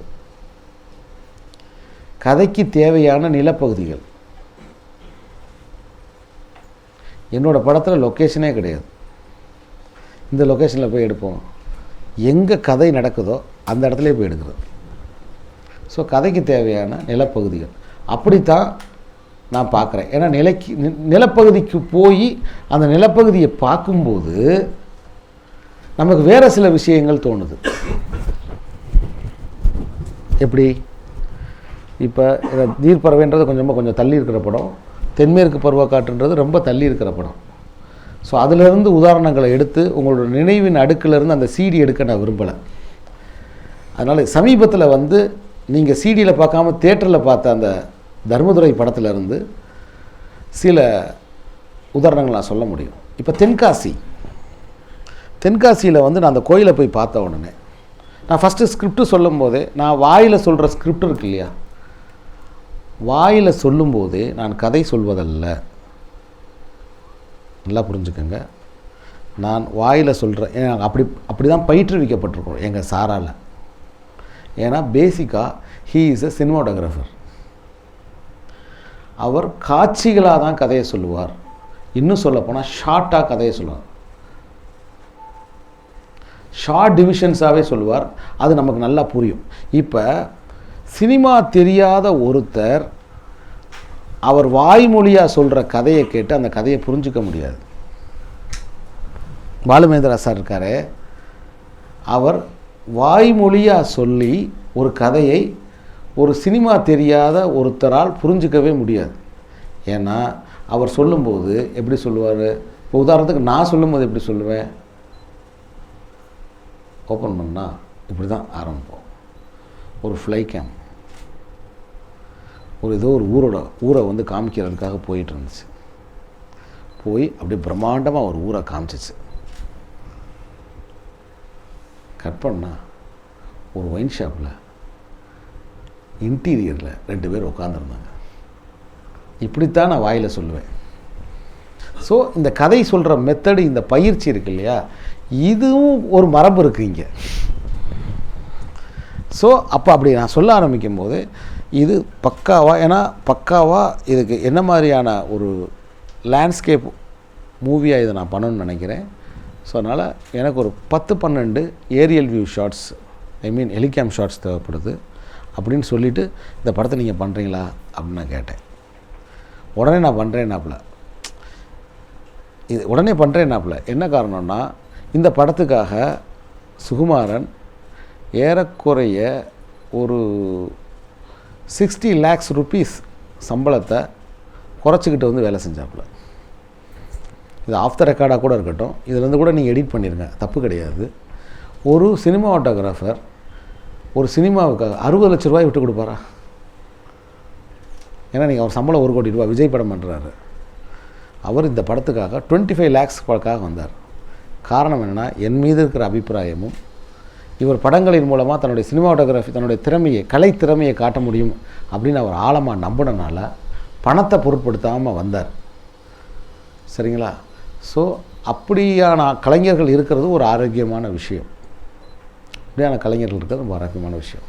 கதைக்கு தேவையான நிலப்பகுதிகள். என்னோடய படத்தில் லொக்கேஷனே கிடையாது. இந்த லொக்கேஷனில் போய் எடுப்போம், எங்கே கதை நடக்குதோ அந்த இடத்துலையே போய் எடுக்கிறது. ஸோ கதைக்கு தேவையான நிலப்பகுதிகள் அப்படித்தான் நான் பார்க்குறேன். ஏன்னா நிலப்பகுதிக்கு போய் அந்த நிலப்பகுதியை பார்க்கும்போது நமக்கு வேறு சில விஷயங்கள் தோணுது. எப்படி இப்போ நீர்ப்பறவைன்றது கொஞ்சம் தள்ளி இருக்கிற படம், தென்மேற்கு பருவக்காற்றுன்றது ரொம்ப தள்ளி இருக்கிற படம். ஸோ அதிலிருந்து உதாரணங்களை எடுத்து உங்களோட நினைவின் அடுக்கிலிருந்து அந்த சிடி எடுக்க நான் விரும்பலை. அதனால் சமீபத்தில் வந்து நீங்கள் சிடியில் பார்க்காம தியேட்டரில் பார்த்த அந்த தர்மதுரை படத்திலிருந்து சில உதாரணங்கள் நான் சொல்ல முடியும். இப்போ தென்காசியில் வந்து நான் அந்த கோயிலை போய் பார்த்த உடனே நான் ஃபஸ்ட்டு ஸ்கிரிப்டு சொல்லும் போதே, நான் வாயில் சொல்கிற ஸ்கிரிப்ட் இருக்கு இல்லையா, வாயில் சொல்லும்போதே நான் கதை சொல்வதல்ல, நல்லா புரிஞ்சுக்கோங்க. நான் வாயில் சொல்கிறேன், அப்படி தான் பயிற்றுவிக்கப்பட்டிருக்கோம் எங்கள் சாரால். ஏன்னா பேசிக்காக ஹீ இஸ் எ சினிமாட்டோகிராஃபர். அவர் காட்சிகளாக தான் கதையை சொல்லுவார். இன்னும் சொல்லப்போனால் ஷார்ட்டாக கதையை சொல்லுவார், ஷார்ட் டிவிஷன்ஸாகவே சொல்லுவார். அது நமக்கு நல்லா புரியும். இப்போ சினிமா தெரியாத ஒருத்தர் அவர் வாய்மொழியாக சொல்கிற கதையை கேட்டு அந்த கதையை புரிஞ்சிக்க முடியாது. பாலுமேந்திரா சார் இருக்கார், அவர் வாய்மொழியாக சொல்லி ஒரு கதையை ஒரு சினிமா தெரியாத ஒருத்தரால் புரிஞ்சிக்கவே முடியாது. ஏன்னா அவர் சொல்லும்போது எப்படி சொல்லுவார்? இப்போ உதாரணத்துக்கு நான் சொல்லும்போது எப்படி சொல்லுவேன்? ஓப்பன் பண்ணால் இப்படி தான் ஆரம்பிப்போம். ஒரு ஃப்ளை கேம் ஏதோ ஒரு ஊரை வந்து காமிக்கிறதுக்காக போயிட்டு இருந்துச்சு. போய் அப்படியே பிரம்மாண்டமாக ஒரு ஊரை காமிச்சிச்சு. கட் பண்ணால் ஒரு ஒயின் ஷாப்பில் இன்டீரியரில் 2 பேர் உட்காந்துருந்தாங்க. இப்படித்தான் நான் வாயில் சொல்லுவேன். ஸோ இந்த கதை சொல்கிற மெத்தடு, இந்த பயிற்சி இருக்கு இல்லையா, இதுவும் ஒரு மரபு இருக்குது இங்கே. ஸோ அப்போ அப்படி நான் சொல்ல ஆரம்பிக்கும் போது இது பக்காவாக இதுக்கு என்ன மாதிரியான ஒரு லேண்ட்ஸ்கேப் மூவியாக இதை நான் பண்ணணும்னு நினைக்கிறேன். ஸோ அதனால் எனக்கு ஒரு 10-12 aerial view shots, helicam shots தேவைப்படுது அப்படின்னு சொல்லிவிட்டு இந்த படத்தை நீங்கள் பண்ணுறீங்களா அப்படின்னு நான் கேட்டேன். உடனே நான் பண்ணுறேன்னாப்புல. இது உடனே பண்ணுறேன்னாப்புல என்ன காரணம்னா, இந்த படத்துக்காக சுகுமாரன் ஏறக்குறைய ஒரு 60 lakhs rupees சம்பளத்தை குறைச்சிக்கிட்டு வந்து வேலை செஞ்சாப்புல. இது ஆஃப் த ரெக்கார்டாக கூட இருக்கட்டும், இதிலேருந்து கூட நீங்கள் எடிட் பண்ணிடுங்க, தப்பு கிடையாது. ஒரு சினிமாட்டோகிராஃபர் ஒரு சினிமாவுக்காக 60 லட்ச ரூபாய் விட்டு கொடுப்பாரா? ஏன்னா நீங்கள் அவர் சம்பளம் 1 கோடி ரூபா, விஜய் படம் பண்ணுறாரு. அவர் இந்த படத்துக்காக 25 lakhs வந்தார். காரணம் என்னென்னா, என் மீது இருக்கிற அபிப்பிராயமும் இவர் படங்களின் மூலமாக தன்னுடைய சினிமாட்டோகிராஃபி, தன்னுடைய கலை திறமையை காட்ட முடியும் அப்படின்னு அவர் ஆழமாக நம்பினனால பணத்தை பொருட்படுத்தாமல் வந்தார். சரிங்களா? ஸோ அப்படியான கலைஞர்கள் இருக்கிறது ஒரு ஆரோக்கியமான விஷயம். இப்படியான கலைஞர்கள் இருக்கிறது ரொம்ப ஆரோக்கியமான விஷயம்.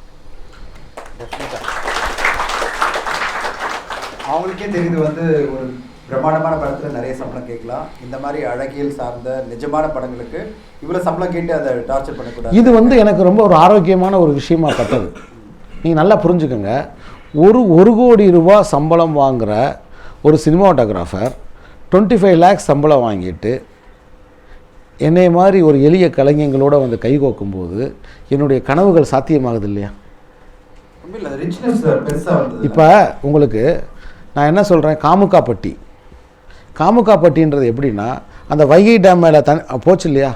அவங்களுக்கே தெரியுது வந்து ஒரு பிரம்மாண்டமான படத்தில் நிறைய சம்பளம் கேட்கலாம், இந்த மாதிரி அழகியல் சார்ந்த நிஜமான படங்களுக்கு இவ்வளோ சம்பளம் கேட்டு அதை டார்ச்சர் பண்ணக்கூடாது. இது வந்து எனக்கு ரொம்ப ஒரு ஆரோக்கியமான ஒரு விஷயமா பட்டது. நீங்கள் நல்லா புரிஞ்சுக்கோங்க, ஒரு கோடி ரூபா சம்பளம் வாங்குகிற ஒரு சினிமாட்டோகிராஃபர் 25 lakhs சம்பளம் வாங்கிட்டு என்னை மாதிரி ஒரு எளிய கலைஞங்களோடு வந்து கைகோக்கும்போது என்னுடைய கனவுகள் சாத்தியமாகுது இல்லையா? இப்போ உங்களுக்கு நான் என்ன சொல்கிறேன், காமுக்காப்பட்டின்றது எப்படின்னா, அந்த வைகை டேம் மேலே போச்சு இல்லையா,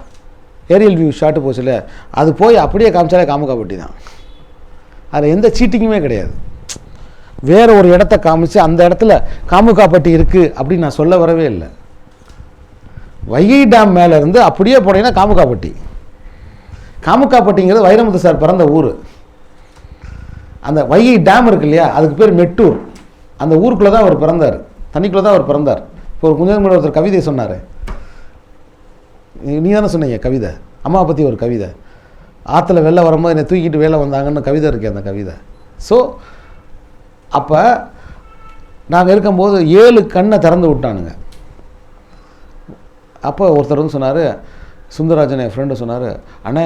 ஏரியல் வியூ ஷாட்டு போச்சு இல்லையா, அது போய் அப்படியே காமிச்சாலே காமுக்காப்பட்டி தான். அதில் எந்த சீட்டிங்குமே கிடையாது. வேறு ஒரு இடத்த காமிச்சு அந்த இடத்துல காமுக்காப்பட்டி இருக்குது அப்படின்னு நான் சொல்ல வரவே இல்லை. வைகை டேம் மேலேருந்து அப்படியே போனீங்கன்னா காமுக்காப்பட்டிங்கிறது வைரமுத்து சார் பிறந்த ஊர். அந்த வைகை டேம் இருக்கு இல்லையா, அதுக்கு பேர் மெட்டூர். அந்த ஊருக்குள்ளே தான் அவர் பிறந்தார், தண்ணிக்குள்ளே தான் அவர் பிறந்தார். இப்போ ஒரு கொஞ்சம் முன்னாடி ஒருத்தர் கவிதை சொன்னார், நீ தானே சொன்னீங்க கவிதை, அம்மாவை பற்றி ஒரு கவிதை, ஆற்றுல வெளில வரும்போது என்னை தூக்கிட்டு வேலை வந்தாங்கன்னு கவிதை இருக்கே அந்த கவிதை. ஸோ அப்போ நாங்கள் இருக்கும்போது 7 கண்ணை திறந்து விட்டானுங்க. அப்போ ஒருத்தர் வந்து சொன்னார், சுந்தரராஜன் என் ஃப்ரெண்டு சொன்னார், அண்ணே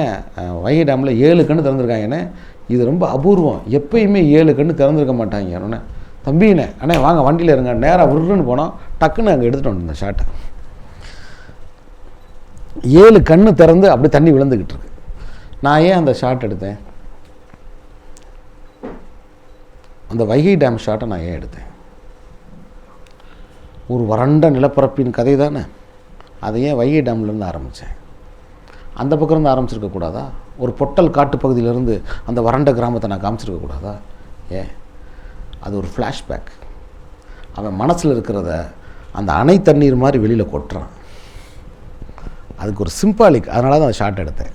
வைகை டேமில் 7 கண்ணு திறந்துருக்காங்கண்ணே, இது ரொம்ப அபூர்வம், எப்பயுமே 7 கண்ணு திறந்துருக்க மாட்டாங்க. அண்ணே தம்பிண்ணே, அண்ணே வாங்க வண்டியில் இருங்க, நேராக விருன்னு போனோம், டக்குன்னு அங்கே எடுத்துகிட்டு வந்து இந்த ஷாட்டை. 7 கண்ணு திறந்து அப்படி தண்ணி விழுந்துக்கிட்டு இருக்கு. நான் ஏன் அந்த ஷாட் எடுத்தேன், அந்த வைகை டேம் ஷாட்டை நான் ஏன் எடுத்தேன்? ஒரு வறண்ட நிலப்பரப்பின் கதை தானே, அதை ஏன் வைகை டேம்லேருந்து ஆரம்பித்தேன்? அந்த பக்கம் இருந்து ஆரம்பிச்சிருக்கக்கூடாதா? ஒரு பொட்டல் காட்டு பகுதியிலேருந்து அந்த வறண்ட கிராமத்தை நான் காமிச்சிருக்கக்கூடாதா? ஏன்? அது ஒரு ஃப்ளாஷ்பேக். அவன் மனசில் இருக்கிறத அந்த அணை தண்ணீர் மாதிரி வெளியில் கொட்டுறான். அதுக்கு ஒரு சிம்பாலிக், அதனால தான் அந்த ஷாட் எடுத்தேன்.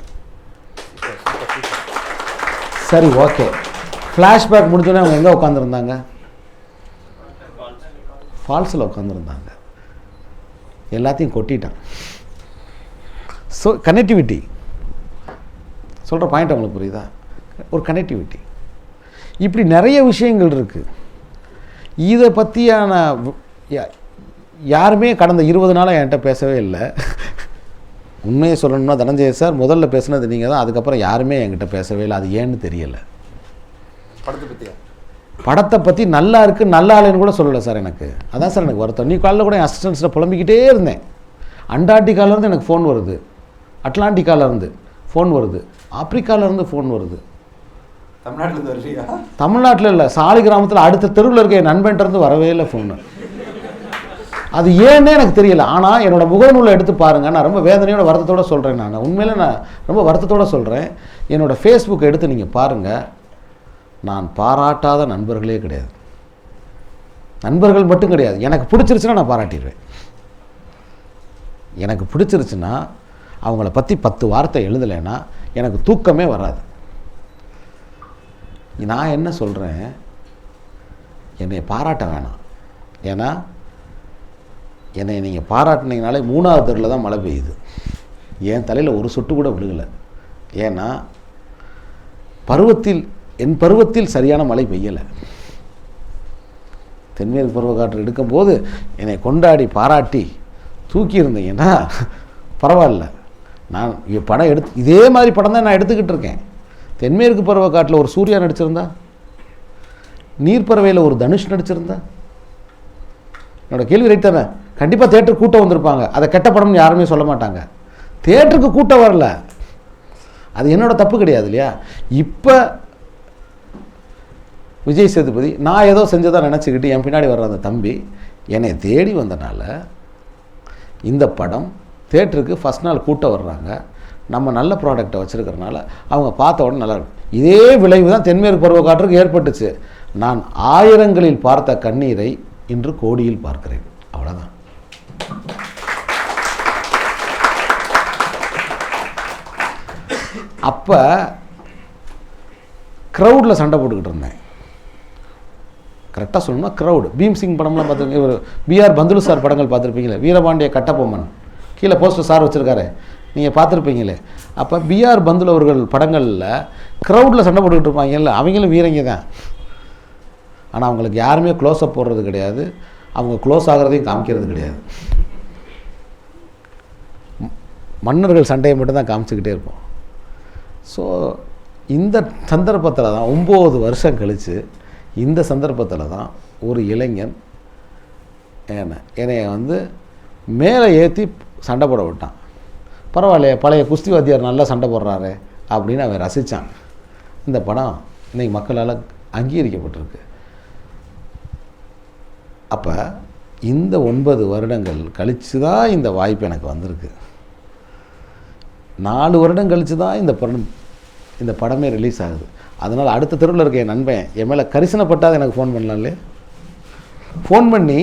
சரி, ஓகே. ஃப்ளாஷ்பேக் முடிஞ்சோடனே அவங்க எங்கே உட்காந்துருந்தாங்க? ஃபால்ஸில் உட்காந்துருந்தாங்க. எல்லாத்தையும் கொட்டிட்டான். ஸோ கனெக்டிவிட்டி சொல்கிற பாயிண்ட் அவங்களுக்கு புரியுதா? ஒரு கனெக்டிவிட்டி. இப்படி நிறைய விஷயங்கள் இருக்குது. இதை பற்றியான யாருமே கடந்த 20 நாளாக என்கிட்ட பேசவே இல்லை. உண்மையை சொல்லணும்னா தனஞ்சய சார் முதல்ல பேசுனது நீங்கள் தான், அதுக்கப்புறம் யாருமே என்கிட்ட பேசவே இல்லை. அது ஏன்னு தெரியலை. படத்தை பற்றி நல்லா இருக்குது நல்லா இல்லைன்னு கூட சொல்லலை சார். எனக்கு அதான் சார் எனக்கு வருத்தம். நீ காலையில் கூட என் அசிஸ்டன்ஸில் புலம்பிக்கிட்டே இருந்தேன். அண்டார்டிகாவிலேருந்து எனக்கு ஃபோன் வருது, அட்லாண்டிகாவிலேருந்து ஃபோன் வருது, ஆப்பிரிக்காவிலேருந்து ஃபோன் வருது. தமிழ்நாட்டில் இல்லை, சாலி கிராமத்தில் அடுத்த தெருவில் இருக்க என் நண்பன்கிட்டருந்து வரவே இல்லை ஃபோனு. அது ஏன்னே எனக்கு தெரியல. ஆனால் என்னோடய முகநூலை எடுத்து பாருங்கள், நான் ரொம்ப வேதனையோட வருத்தத்தோடு சொல்கிறேன். நான் உண்மையிலே நான் ரொம்ப வருத்தத்தோடு சொல்கிறேன். என்னோடய ஃபேஸ்புக்கை எடுத்து நீங்கள் பாருங்கள், நான் பாராட்டாத நண்பர்களே கிடையாது. நண்பர்கள் மட்டும் கிடையாது, எனக்கு பிடிச்சிருச்சுன்னா நான் பாராட்டிடுவேன். எனக்கு பிடிச்சிருச்சுன்னா அவங்கள பற்றி 10 வார்த்தை எழுதலைன்னா எனக்கு தூக்கமே வராது. நான் என்ன சொல்கிறேன், என்னை பாராட்ட வேணாம். ஏன்னா என்னை நீங்கள் பாராட்டினீங்கனாலே 3வது தெருவில் தான் மழை பெய்யுது. என் தலையில் ஒரு சொட்டு கூட விழுகலை. ஏன்னா என் பருவத்தில் சரியான மழை பெய்யலை. தென்மேற்கு பருவக்காற்று எடுக்கும்போது என்னை கொண்டாடி பாராட்டி தூக்கி இருந்தீங்கன்னா பரவாயில்ல. நான் படம் இதே மாதிரி படம் தான் நான் எடுத்துக்கிட்டு இருக்கேன். தென்மேற்கு பருவக்காட்டில் ஒரு சூர்யா நடிச்சிருந்தா, நீர்ப்பறவையில் ஒரு தனுஷ் நடிச்சிருந்தா, என்னோடய கேள்வி ரைட் தானே? கண்டிப்பாக தேட்டருக்கு கூட்டம் வந்திருப்பாங்க. அதை கெட்ட படம்னு யாருமே சொல்ல மாட்டாங்க. தேட்டருக்கு கூட்டம் வரல, அது என்னோட தப்பு கிடையாது இல்லையா? இப்போ விஜய் சேதுபதி நான் ஏதோ செஞ்சதாக நினச்சிக்கிட்டு என் பின்னாடி வர்ற அந்த தம்பி என்னை தேடி வந்தனால இந்த படம் தேட்டருக்கு ஃபஸ்ட் நாள் கூட்டம் வர்றாங்க. நம்ம நல்ல ப்ராடக்டை வச்சுருக்கிறனால அவங்க பார்த்த உடனே நல்லா இருக்கும். இதே விளைவு தான் தென்மேற்கு பருவக்காற்றுக்கு ஏற்பட்டுச்சு. நான் 1000களில் பார்த்த கண்ணீரை இன்று கோடியில் பார்க்கிறேன். அவ்வளோதான். அப்போ க்ரௌடில் சண்டை போட்டுக்கிட்டு இருந்தேன். கரெக்டாக சொல்லணும்னா க்ரௌடு. பீம்சிங் படம்லாம் பார்த்துருக்கீங்க, ஒரு பிஆர் பந்துலு சார் படங்கள் பார்த்துருப்பீங்களே, வீரபாண்டிய கட்டபொம்மன் கீழே போஸ்டர் சார் வச்சுருக்காரு, நீங்கள் பார்த்துருப்பீங்களே. அப்போ பிஆர் பந்துல் அவர்கள் படங்களில் க்ரௌடில் சண்டை போட்டுக்கிட்டு இருப்பாங்கல்ல, அவங்களும் வீரங்க தான். ஆனால் அவங்களுக்கு யாருமே க்ளோஸ்அப் போடுறது கிடையாது, அவங்க க்ளோஸ் ஆகிறதையும் காமிக்கிறது கிடையாது. மன்னர்கள் சண்டையை மட்டும்தான் காமிச்சிக்கிட்டே இருப்போம். ஸோ இந்த சந்தர்ப்பத்தில் தான் 9 வருஷம் கழித்து இந்த சந்தர்ப்பத்தில் தான் ஒரு இளைஞன் என்னைய வந்து மேலே ஏற்றி சண்டை போட விட்டான். பரவாயில்லையே, பழைய குஸ்தி வாத்தியார் நல்லா சண்டை போடுறாரு அப்படின்னு அவன் ரசித்தான். இந்த படம் இன்றைக்கி மக்களால் அங்கீகரிக்கப்பட்டிருக்கு. அப்போ இந்த 9 வருடங்கள் கழித்து தான் இந்த வாய்ப்பு எனக்கு வந்திருக்கு. 4 வருடம் கழித்து தான் இந்த படமே ரிலீஸ் ஆகுது. அதனால் அடுத்த தெருவில் இருக்க என் நண்பன் என் மேலே கரிசனப்பட்டால் எனக்கு ஃபோன் பண்ணலாம்லே. ஃபோன் பண்ணி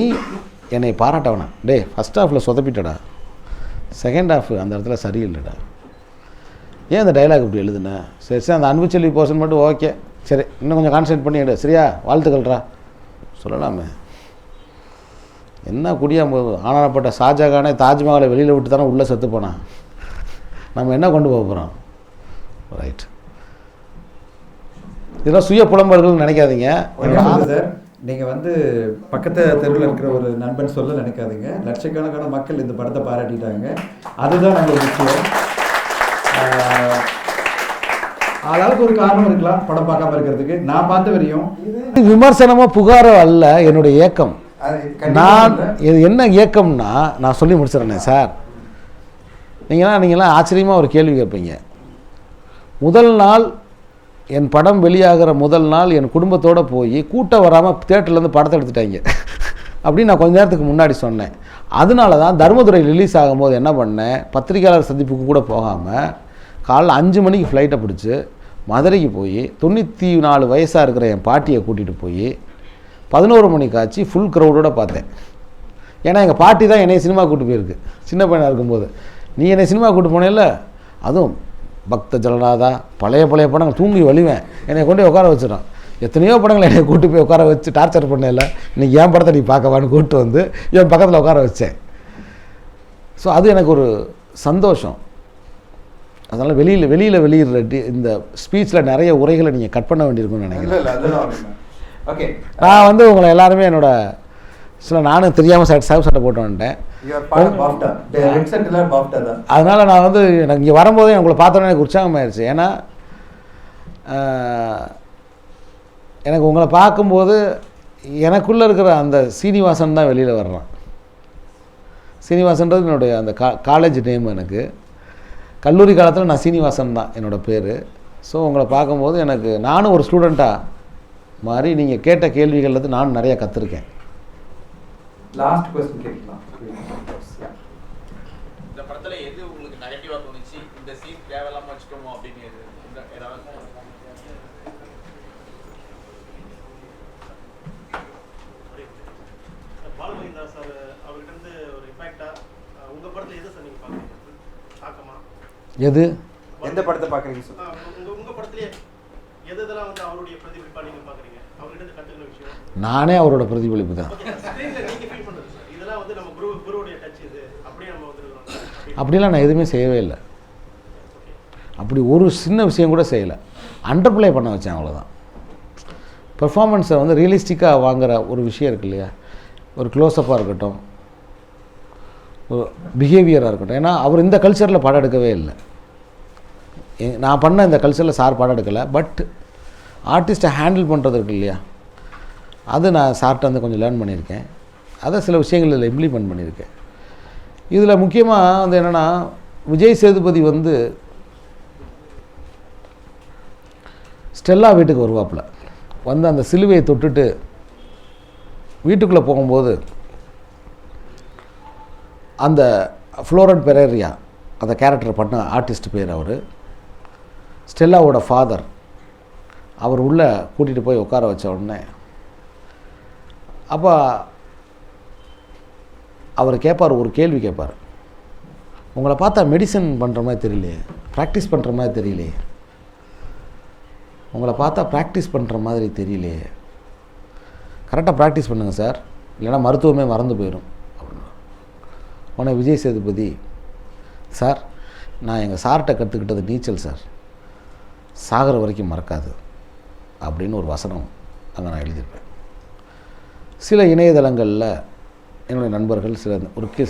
என்னை பாராட்டவனா, டே ஃபஸ்ட் ஹாஃபில் சொதப்பிட்டடா, செகண்ட் ஹாஃப் அந்த இடத்துல சரியில்லைடா, ஏன் இந்த டைலாக் இப்படி எழுதுனேன், சரி அந்த அன்பு செல்வி போர்ஷன் மட்டும் ஓகே, சரி இன்னும் கொஞ்சம் கான்சன்ட்ரேட் பண்ணி எடு, சரியா வாழ்த்துக்கள்ரா சொல்லலாமே. என்ன குடியாம்போது ஆனாப்பட்ட ஷாஜகானே தாஜ்மஹாலை வெளியில் விட்டு தானே உள்ளே செத்து போனான், நம்ம என்ன கொண்டு போக போகிறோம்? ரைட், இதெல்லாம் சுய புலம்பல்கள் நினைக்காதீங்க. சார் நீங்கள் வந்து பக்கத்து தெருவில் இருக்கிற ஒரு நண்பன் சொல்ல நினைக்காதீங்க. லட்சக்கணக்கான மக்கள் இந்த படத்தை பாராட்டிட்டாங்க, அதுதான் நம்மளுக்கு முக்கியம். ஆளாளுக்கு ஒரு காரணம் இருக்கலாம் படம் பார்க்காம இருக்கிறதுக்கு. நான் பார்த்த வரையும் விமர்சனமோ புகாரோ அல்ல என்னுடைய ஏக்கம். நான் இது என்ன ஏக்கம்னா நான் சொல்லி முடிச்சிடறேனே சார். நீங்களாம் ஆச்சரியமாக ஒரு கேள்வி கேட்பீங்க. முதல் நாள் என் படம் வெளியாகிற முதல் நாள் என் குடும்பத்தோடு போய் கூட்டம் வராமல் தேட்டர்லேருந்து படத்தை எடுத்துட்டாங்க அப்படின்னு நான் கொஞ்ச நேரத்துக்கு முன்னாடி சொன்னேன். அதனால தான் தர்மதுரை ரிலீஸ் ஆகும்போது என்ன பண்ணேன், பத்திரிகையாளர் சந்திப்புக்கு கூட போகாமல் காலைல 5 மணிக்கு ஃப்ளைட்டை பிடிச்சி மதுரைக்கு போய் 94 வயசாக இருக்கிற என் பாட்டியை கூட்டிகிட்டு போய் 11 மணிக்கு ஆச்சு ஃபுல் க்ரௌடோடு பார்த்தேன். ஏன்னா எங்கள் பாட்டி தான் என்னை சினிமா கூப்பிட்டு போயிருக்கு சின்ன பையனாக இருக்கும்போது. நீ என்னை சினிமா கூப்பிட்டு போனேல்ல, அதுவும் பக்த ஜலநாதா பழைய படங்கள் தூங்கி வலிவேன், என்னை கொண்டு போய் உட்கார வச்சிடும். எத்தனையோ படங்களை என்னை கூப்பிட்டு போய் உட்கார வச்சு டார்ச்சர் பண்ணல, இன்றைக்கி என் படத்தை நீ பார்க்கவான்னு கூப்பிட்டு வந்து என் பக்கத்தில் உட்கார வச்சேன். ஸோ அது எனக்கு ஒரு சந்தோஷம். அதனால் வெளியிடுற இந்த ஸ்பீச்சில் நிறைய உரைகளை நீங்கள் கட் பண்ண வேண்டியிருக்குன்னு நினைக்கிறேன். ஓகே, நான் வந்து உங்களை எல்லாருமே என்னோட நானும் தெரியாமல் சேவ் சட்டை போட்டு வந்துட்டேன். அதனால் நான் வந்து எனக்கு இங்கே வரும்போதே உங்களை பார்த்தோன்னே எனக்கு உற்சாகமாயிருச்சு. ஏன்னா எனக்கு உங்களை பார்க்கும்போது எனக்குள்ளே இருக்கிற அந்த சீனிவாசன் தான் வெளியில் வர்றான். சீனிவாசன்றது என்னுடைய அந்த காலேஜ் நேம். எனக்கு கல்லூரி காலத்தில் நான் சீனிவாசன் தான் என்னோடய பேர். ஸோ உங்களை பார்க்கும்போது எனக்கு நானும் ஒரு ஸ்டூடெண்ட்டாக மாதிரி நீங்கள் கேட்ட கேள்விகள் நானும் நிறையா கற்றுருக்கேன். லாஸ்ட் क्वेश्चन கேட்கலாம். இந்த படத்துல எது உங்களுக்கு நெகட்டிவா தோணுச்சு, இந்த சீன் தேவையில்லாம வச்சுட்டோமோ அப்படின்னு ஏதாவது? பாலமகேந்திரா சார் அவர்கிட்ட இருந்து ஒரு இம்பாக்டா உங்க படத்துல எது சார் நீங்க பாக்குறீங்க தாக்கமா? எது எந்த படத்தை பாக்குறீங்க சார்? உங்க படத்திலே எதெல்லாம் வந்து அவருடைய பிரதிபலிப்பா நீங்க பாக்குறீங்க? அவர்கிட்ட இருந்து கத்துக்கிற விஷயம்? நானே அவரோட பிரதிபலிப்பு தான். அப்படிலாம் நான் எதுவுமே செய்யவே இல்லை. அப்படி ஒரு சின்ன விஷயம் கூட செய்யலை. அண்டர்ப்ளே பண்ண வச்சேன், அவ்வளோதான். பெர்ஃபார்மன்ஸை வந்து ரியலிஸ்டிக்காக வாங்குகிற ஒரு விஷயம் இருக்கு இல்லையா, ஒரு க்ளோஸ்அப்பாக இருக்கட்டும், ஒரு பிஹேவியராக இருக்கட்டும். ஏன்னா அவர் இந்த கல்ச்சரில் படம் எடுக்கவே இல்லை. நான் பண்ண இந்த கல்ச்சரில் சார் படம் எடுக்கலை. பட் ஆர்டிஸ்ட்டை ஹேண்டில் பண்ணுறது இருக்கு இல்லையா, அது நான் சார்கிட்ட வந்து கொஞ்சம் லேர்ன் பண்ணியிருக்கேன். அதை சில விஷயங்கள் இதில் இம்ப்ளிமெண்ட் பண்ணியிருக்கேன். இதில் முக்கியமாக வந்து என்னென்னா, விஜய் சேதுபதி வந்து ஸ்டெல்லா வீட்டுக்கு வருவாப்பில் வந்து அந்த சிலுவையை தொட்டுட்டு வீட்டுக்குள்ளே போகும்போது அந்த ஃப்ளோரன்ட் பெரேரியா அந்த கேரக்டர் பண்ண ஆர்டிஸ்ட் பேர் அவர். ஸ்டெல்லாவோட ஃபாதர் அவர் உள்ளே கூட்டிகிட்டு போய் உட்கார வச்ச உடனே அப்போ அவர் கேட்பார், ஒரு கேள்வி கேட்பார், உங்களை பார்த்தா மெடிசன் பண்ணுற மாதிரி தெரியலையே, ப்ராக்டிஸ் பண்ணுற மாதிரி தெரியலையே, உங்களை பார்த்தா ப்ராக்டிஸ் பண்ணுற மாதிரி தெரியலையே, கரெக்டாக ப்ராக்டிஸ் பண்ணுங்கள் சார், இல்லைன்னா மருத்துவமே மறந்து போயிடும் அப்படின்னு. உடனே விஜய் சேதுபதி, சார் நான் எங்கள் சார்கிட்ட கற்றுக்கிட்டது நீச்சல் சார், சாகிற வரைக்கும் மறக்காது அப்படின்னு ஒரு வசனம் அங்கே நான் எழுதியிருப்பேன். சில இணையதளங்களில் என்னுடைய நண்பர்கள்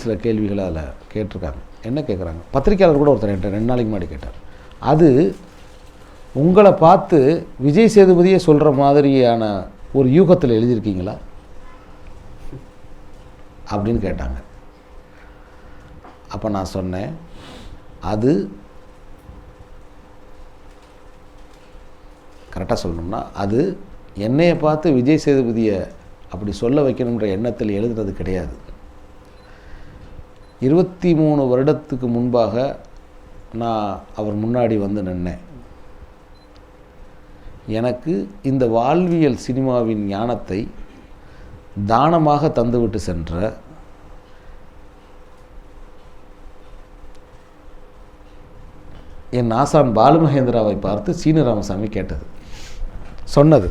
சில கேள்விகளை அதில் கேட்டிருக்காங்க. என்ன கேட்குறாங்க, பத்திரிக்கையாளர் கூட ஒருத்தர் என்கிட்ட 2 நாளைக்கு முன்னாடி கேட்டார், அது உங்களை பார்த்து விஜய் சேதுபதியே சொல்கிற மாதிரியான ஒரு யூகத்தில் எழுதியிருக்கீங்களா அப்படின்னு கேட்டாங்க. அப்போ நான் சொன்னேன், அது கரெக்டாக சொல்லணும்னா அது என்னையை பார்த்து விஜய் சேதுபதியை அப்படி சொல்ல வைக்கணுன்ற எண்ணத்தில் எழுதுனது கிடையாது. 23 வருடத்துக்கு முன்பாக நான் அவர் முன்னாடி வந்து நின்னேன். எனக்கு இந்த வாழ்வியல் சினிமாவின் ஞானத்தை தானமாக தந்துவிட்டு சென்ற என் ஆசான் பாலுமகேந்திராவை பார்த்து சீனு ராமசாமி கேட்டது, சொன்னது.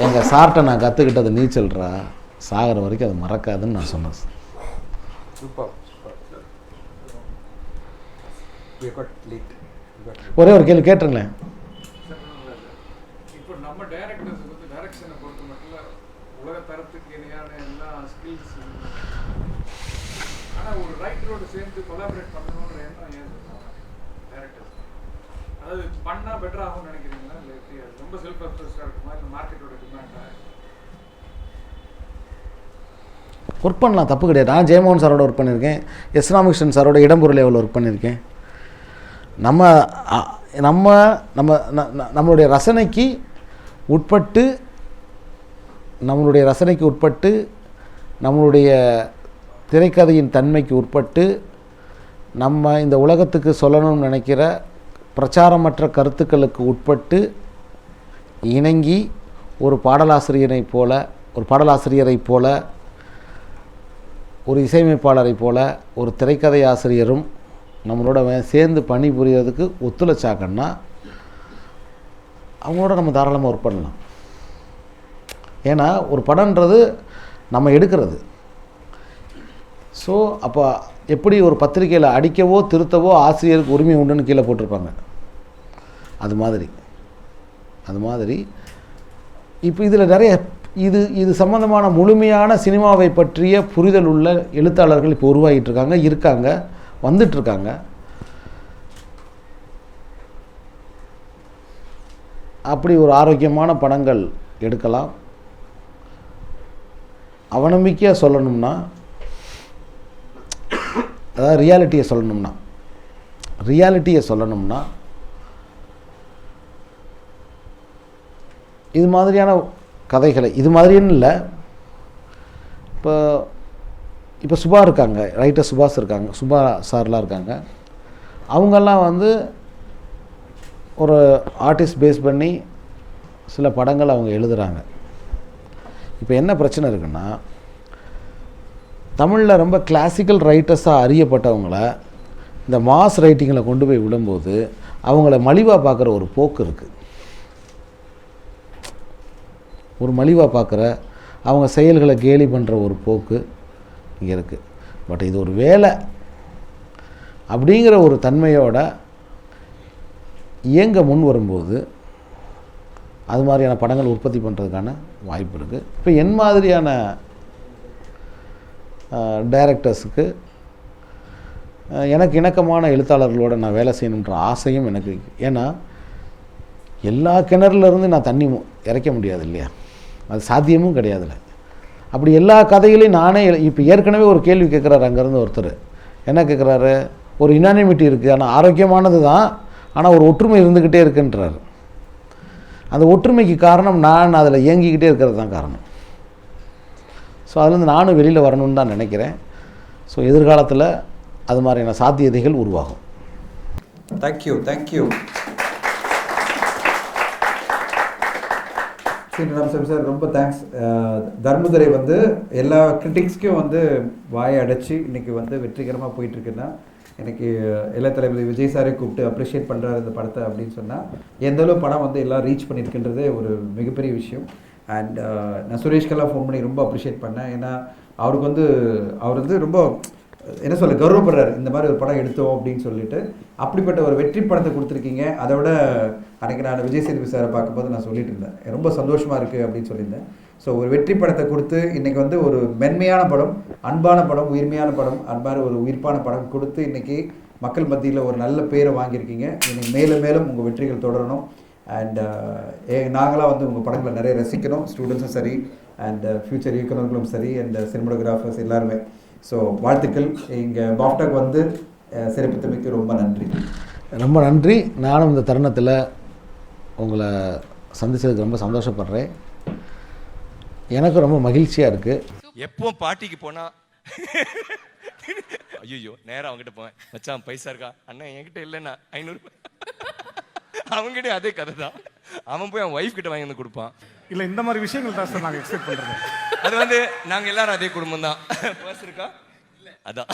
எங்கள் சார்ட்ட நான் கற்றுக்கிட்டது நீச்சல்றா, சாகிற வரைக்கும் அது மறக்காதுன்னு நான் சொன்னேன். சூப்பர். ஒரே ஒரு கேள்வி கேட்டுருங்களேன். இப்போ நம்ம டைரக்டர்ஸ் வந்து டைரக்ஷனை பொறுத்த மட்டும் உலக தரத்துக்கு இணையான எல்லா ஸ்கில்ஸ், ஆனால் ஒரு ரைட்டரோடு சேர்ந்து கொலாபரேட் பண்ணணுன்ற எண்ணம் ஏன் டைரக்டர்ஸ்? அதாவது பண்ணால் பெட்டர் ஆகும்னு நினைக்கிறீங்களா, இல்லை எப்படி? அது ரொம்ப செல்ஃப் அப்சஸ்டாக இருக்குமா, இல்லை மார்க்கெட்டோட டிமாண்டா? ஒர்க் பண்ணலாம், தப்பு கிடையாது. நான் ஜெயமோகன் சாரோட ஒர்க் பண்ணியிருக்கேன், எஸ் ராமகிருஷ்ணன் சாரோட இடம்பொருள் லெவலில் ஒர்க் பண்ணியிருக்கேன். நம்மளுடைய ரசனைக்கு உட்பட்டு நம்மளுடைய திரைக்கதையின் தன்மைக்கு உட்பட்டு நம்ம இந்த உலகத்துக்கு சொல்லணும்னு நினைக்கிற பிரச்சாரமற்ற கருத்துக்களுக்கு உட்பட்டு இணங்கி ஒரு பாடலாசிரியரைப் போல, ஒரு இசையமைப்பாளரைப் போல, ஒரு திரைக்கதை ஆசிரியரும் நம்மளோட சேர்ந்து பணிபுரியறதுக்கு ஒத்துழைச்சாங்கன்னா அவங்களோட நம்ம தாராளமாக ஒர்க் பண்ணலாம். ஏன்னா ஒரு படம்ன்றது நம்ம எடுக்கிறது. ஸோ அப்போ எப்படி ஒரு பத்திரிக்கையில் அடிக்கவோ திருத்தவோ ஆசிரியருக்கு உரிமை உண்டுன்னு கீழே போட்டிருப்பாங்க, அது மாதிரி இப்போ இதில் நிறைய இது சம்பந்தமான முழுமையான சினிமாவை பற்றிய புரிதல் உள்ள எழுத்தாளர்கள் இப்போ உருவாகிட்டு இருக்காங்க, வந்துட்டுருக்காங்க. அப்படி ஒரு ஆரோக்கியமான படங்கள் எடுக்கலாம். அவநம்பிக்கையாக சொல்லணும்னா, அதாவது ரியாலிட்டியை சொல்லணும்னா இது மாதிரியான கதைகளை, இது மாதிரின்னு இல்லை, இப்போ சுபா இருக்காங்க, ரைட்டர் சுபாஷ் இருக்காங்க, சுபா சார்லாம் இருக்காங்க. அவங்கெல்லாம் வந்து ஒரு ஆர்டிஸ்ட் பேஸ் பண்ணி சில படங்கள் அவங்க எழுதுகிறாங்க. இப்போ என்ன பிரச்சனை இருக்குன்னா, தமிழில் ரொம்ப கிளாசிக்கல் ரைட்டர்ஸாக அறியப்பட்டவங்கள இந்த மாஸ் ரைட்டிங்கில் கொண்டு போய் விடும்போது அவங்கள மலிவாக பார்க்குற ஒரு போக்கு இருக்குது. ஒரு மலிவாக பார்க்குற, அவங்க செயல்களை கேலி பண்ணுற ஒரு போக்கு இங்கே இருக்குது. பட் இது ஒரு வேலை அப்படிங்கிற ஒரு தன்மையோட இயங்க முன் வரும்போது அது மாதிரியான படங்கள் உற்பத்தி பண்ணுறதுக்கான வாய்ப்பு இருக்குது. இப்போ என் மாதிரியான டைரக்டர்ஸுக்கு எனக்கு இணக்கமான எழுத்தாளர்களோடு நான் வேலை செய்யணுன்ற ஆசையும் எனக்கு இருக்குது. ஏன்னா எல்லா கிணறுலேருந்து நான் தண்ணி இறைக்க முடியாது இல்லையா, அது சாத்தியமும் கிடையாதுல்ல. அப்படி எல்லா கதைகளையும் நானே இப்போ ஏற்கனவே ஒரு கேள்வி கேட்குறாரு அங்கேருந்து ஒருத்தர். என்ன கேட்குறாரு, ஒரு யுனானிமிட்டி இருக்குது, ஆனால் ஆரோக்கியமானது தான், ஆனால் ஒரு ஒற்றுமை இருந்துக்கிட்டே இருக்குன்றார். அந்த ஒற்றுமைக்கு காரணம் நான் அதில் இயங்கிக்கிட்டே இருக்கிறது தான் காரணம். ஸோ அதுலேருந்து நானும் வெளியில் வரணும்னு தான் நினைக்கிறேன். ஸோ எதிர்காலத்தில் அது மாதிரியான சாத்தியதைகள் உருவாகும். தேங்க்யூ. ஸ்ரீராமசாமி சார் ரொம்ப தேங்க்ஸ். தர்மதுரை வந்து எல்லா கிரிட்டிக்ஸ்க்கும் வந்து வாயை அடைச்சி இன்றைக்கி வந்து வெற்றிகரமாக போயிட்டுருக்குன்னா, எனக்கு எல்லா தளபதி விஜய் சாரை கூப்பிட்டு அப்ரிஷியேட் பண்ணுறாரு இந்த படத்தை அப்படின்னு சொன்னால், எந்தளவு படம் வந்து எல்லாம் ரீச் பண்ணியிருக்குன்றதே ஒரு மிகப்பெரிய விஷயம். அண்ட் நான் சுரேஷ்கெல்லாம் ஃபோன் பண்ணி ரொம்ப அப்ரிஷியேட் பண்ணேன். ஏன்னா அவர் வந்து ரொம்ப என்ன சொல்ல கௌரவப்படுறாரு, இந்த மாதிரி ஒரு படம் எடுத்தோம் அப்படின்னு சொல்லிட்டு. அப்படிப்பட்ட ஒரு வெற்றி படத்தை கொடுத்துருக்கீங்க. அதை விட அன்றைக்கி நான் விஜய் சேதுபதி சாரை பார்க்கும்போது நான் சொல்லிட்டு இருந்தேன், ரொம்ப சந்தோஷமாக இருக்குது அப்படின்னு சொல்லியிருந்தேன். ஸோ ஒரு வெற்றி படத்தை கொடுத்து இன்றைக்கி வந்து ஒரு மென்மையான படம், அன்பான படம், உயிர்மையான படம், அது மாதிரி ஒரு உயிர்ப்பான படம் கொடுத்து இன்றைக்கி மக்கள் மத்தியில் ஒரு நல்ல பேரை வாங்கியிருக்கீங்க. இன்னைக்கு மேலும் மேலும் உங்கள் வெற்றிகள் தொடரணும். அண்ட் நாங்களாம் வந்து உங்கள் படங்களை நிறைய ரசிக்கணும், ஸ்டூடெண்ட்ஸும் சரி அண்ட் ஃப்யூச்சர் இயக்குநர்களும் சரி அண்ட் சினிமோகிராஃபர்ஸ் எல்லாருமே. ஸோ வாழ்த்துக்கள். இங்கே பாப்டாக் வந்து சிறப்பித்தமைக்கு ரொம்ப நன்றி. ரொம்ப நன்றி. நானும் இந்த தருணத்தில் உங்களை சந்தித்ததுக்கு ரொம்ப சந்தோஷப்படுறேன். எனக்கு ரொம்ப மகிழ்ச்சியாக இருக்குது. எப்போ பாட்டிக்கு போனா ஐயோ நேரா அவங்ககிட்ட போவேன், மச்சான் பைசா இருக்கா அண்ணன் என்கிட்ட இல்லைண்ணா 500. அவங்ககிட்ட அதே கதை தான். அவன் போய் அவன் ஒய்ஃப் கிட்ட வாங்கி வந்து கொடுப்பான். இல்லை, இந்த மாதிரி விஷயங்கள் தான் சார் நாங்கள் எக்ஸ்பெக்ட் பண்ணுறோம். அது வந்து நாங்கள் எல்லாரும் அதே குடும்பம் தான். பர்ஸ் இருக்கா? அதான்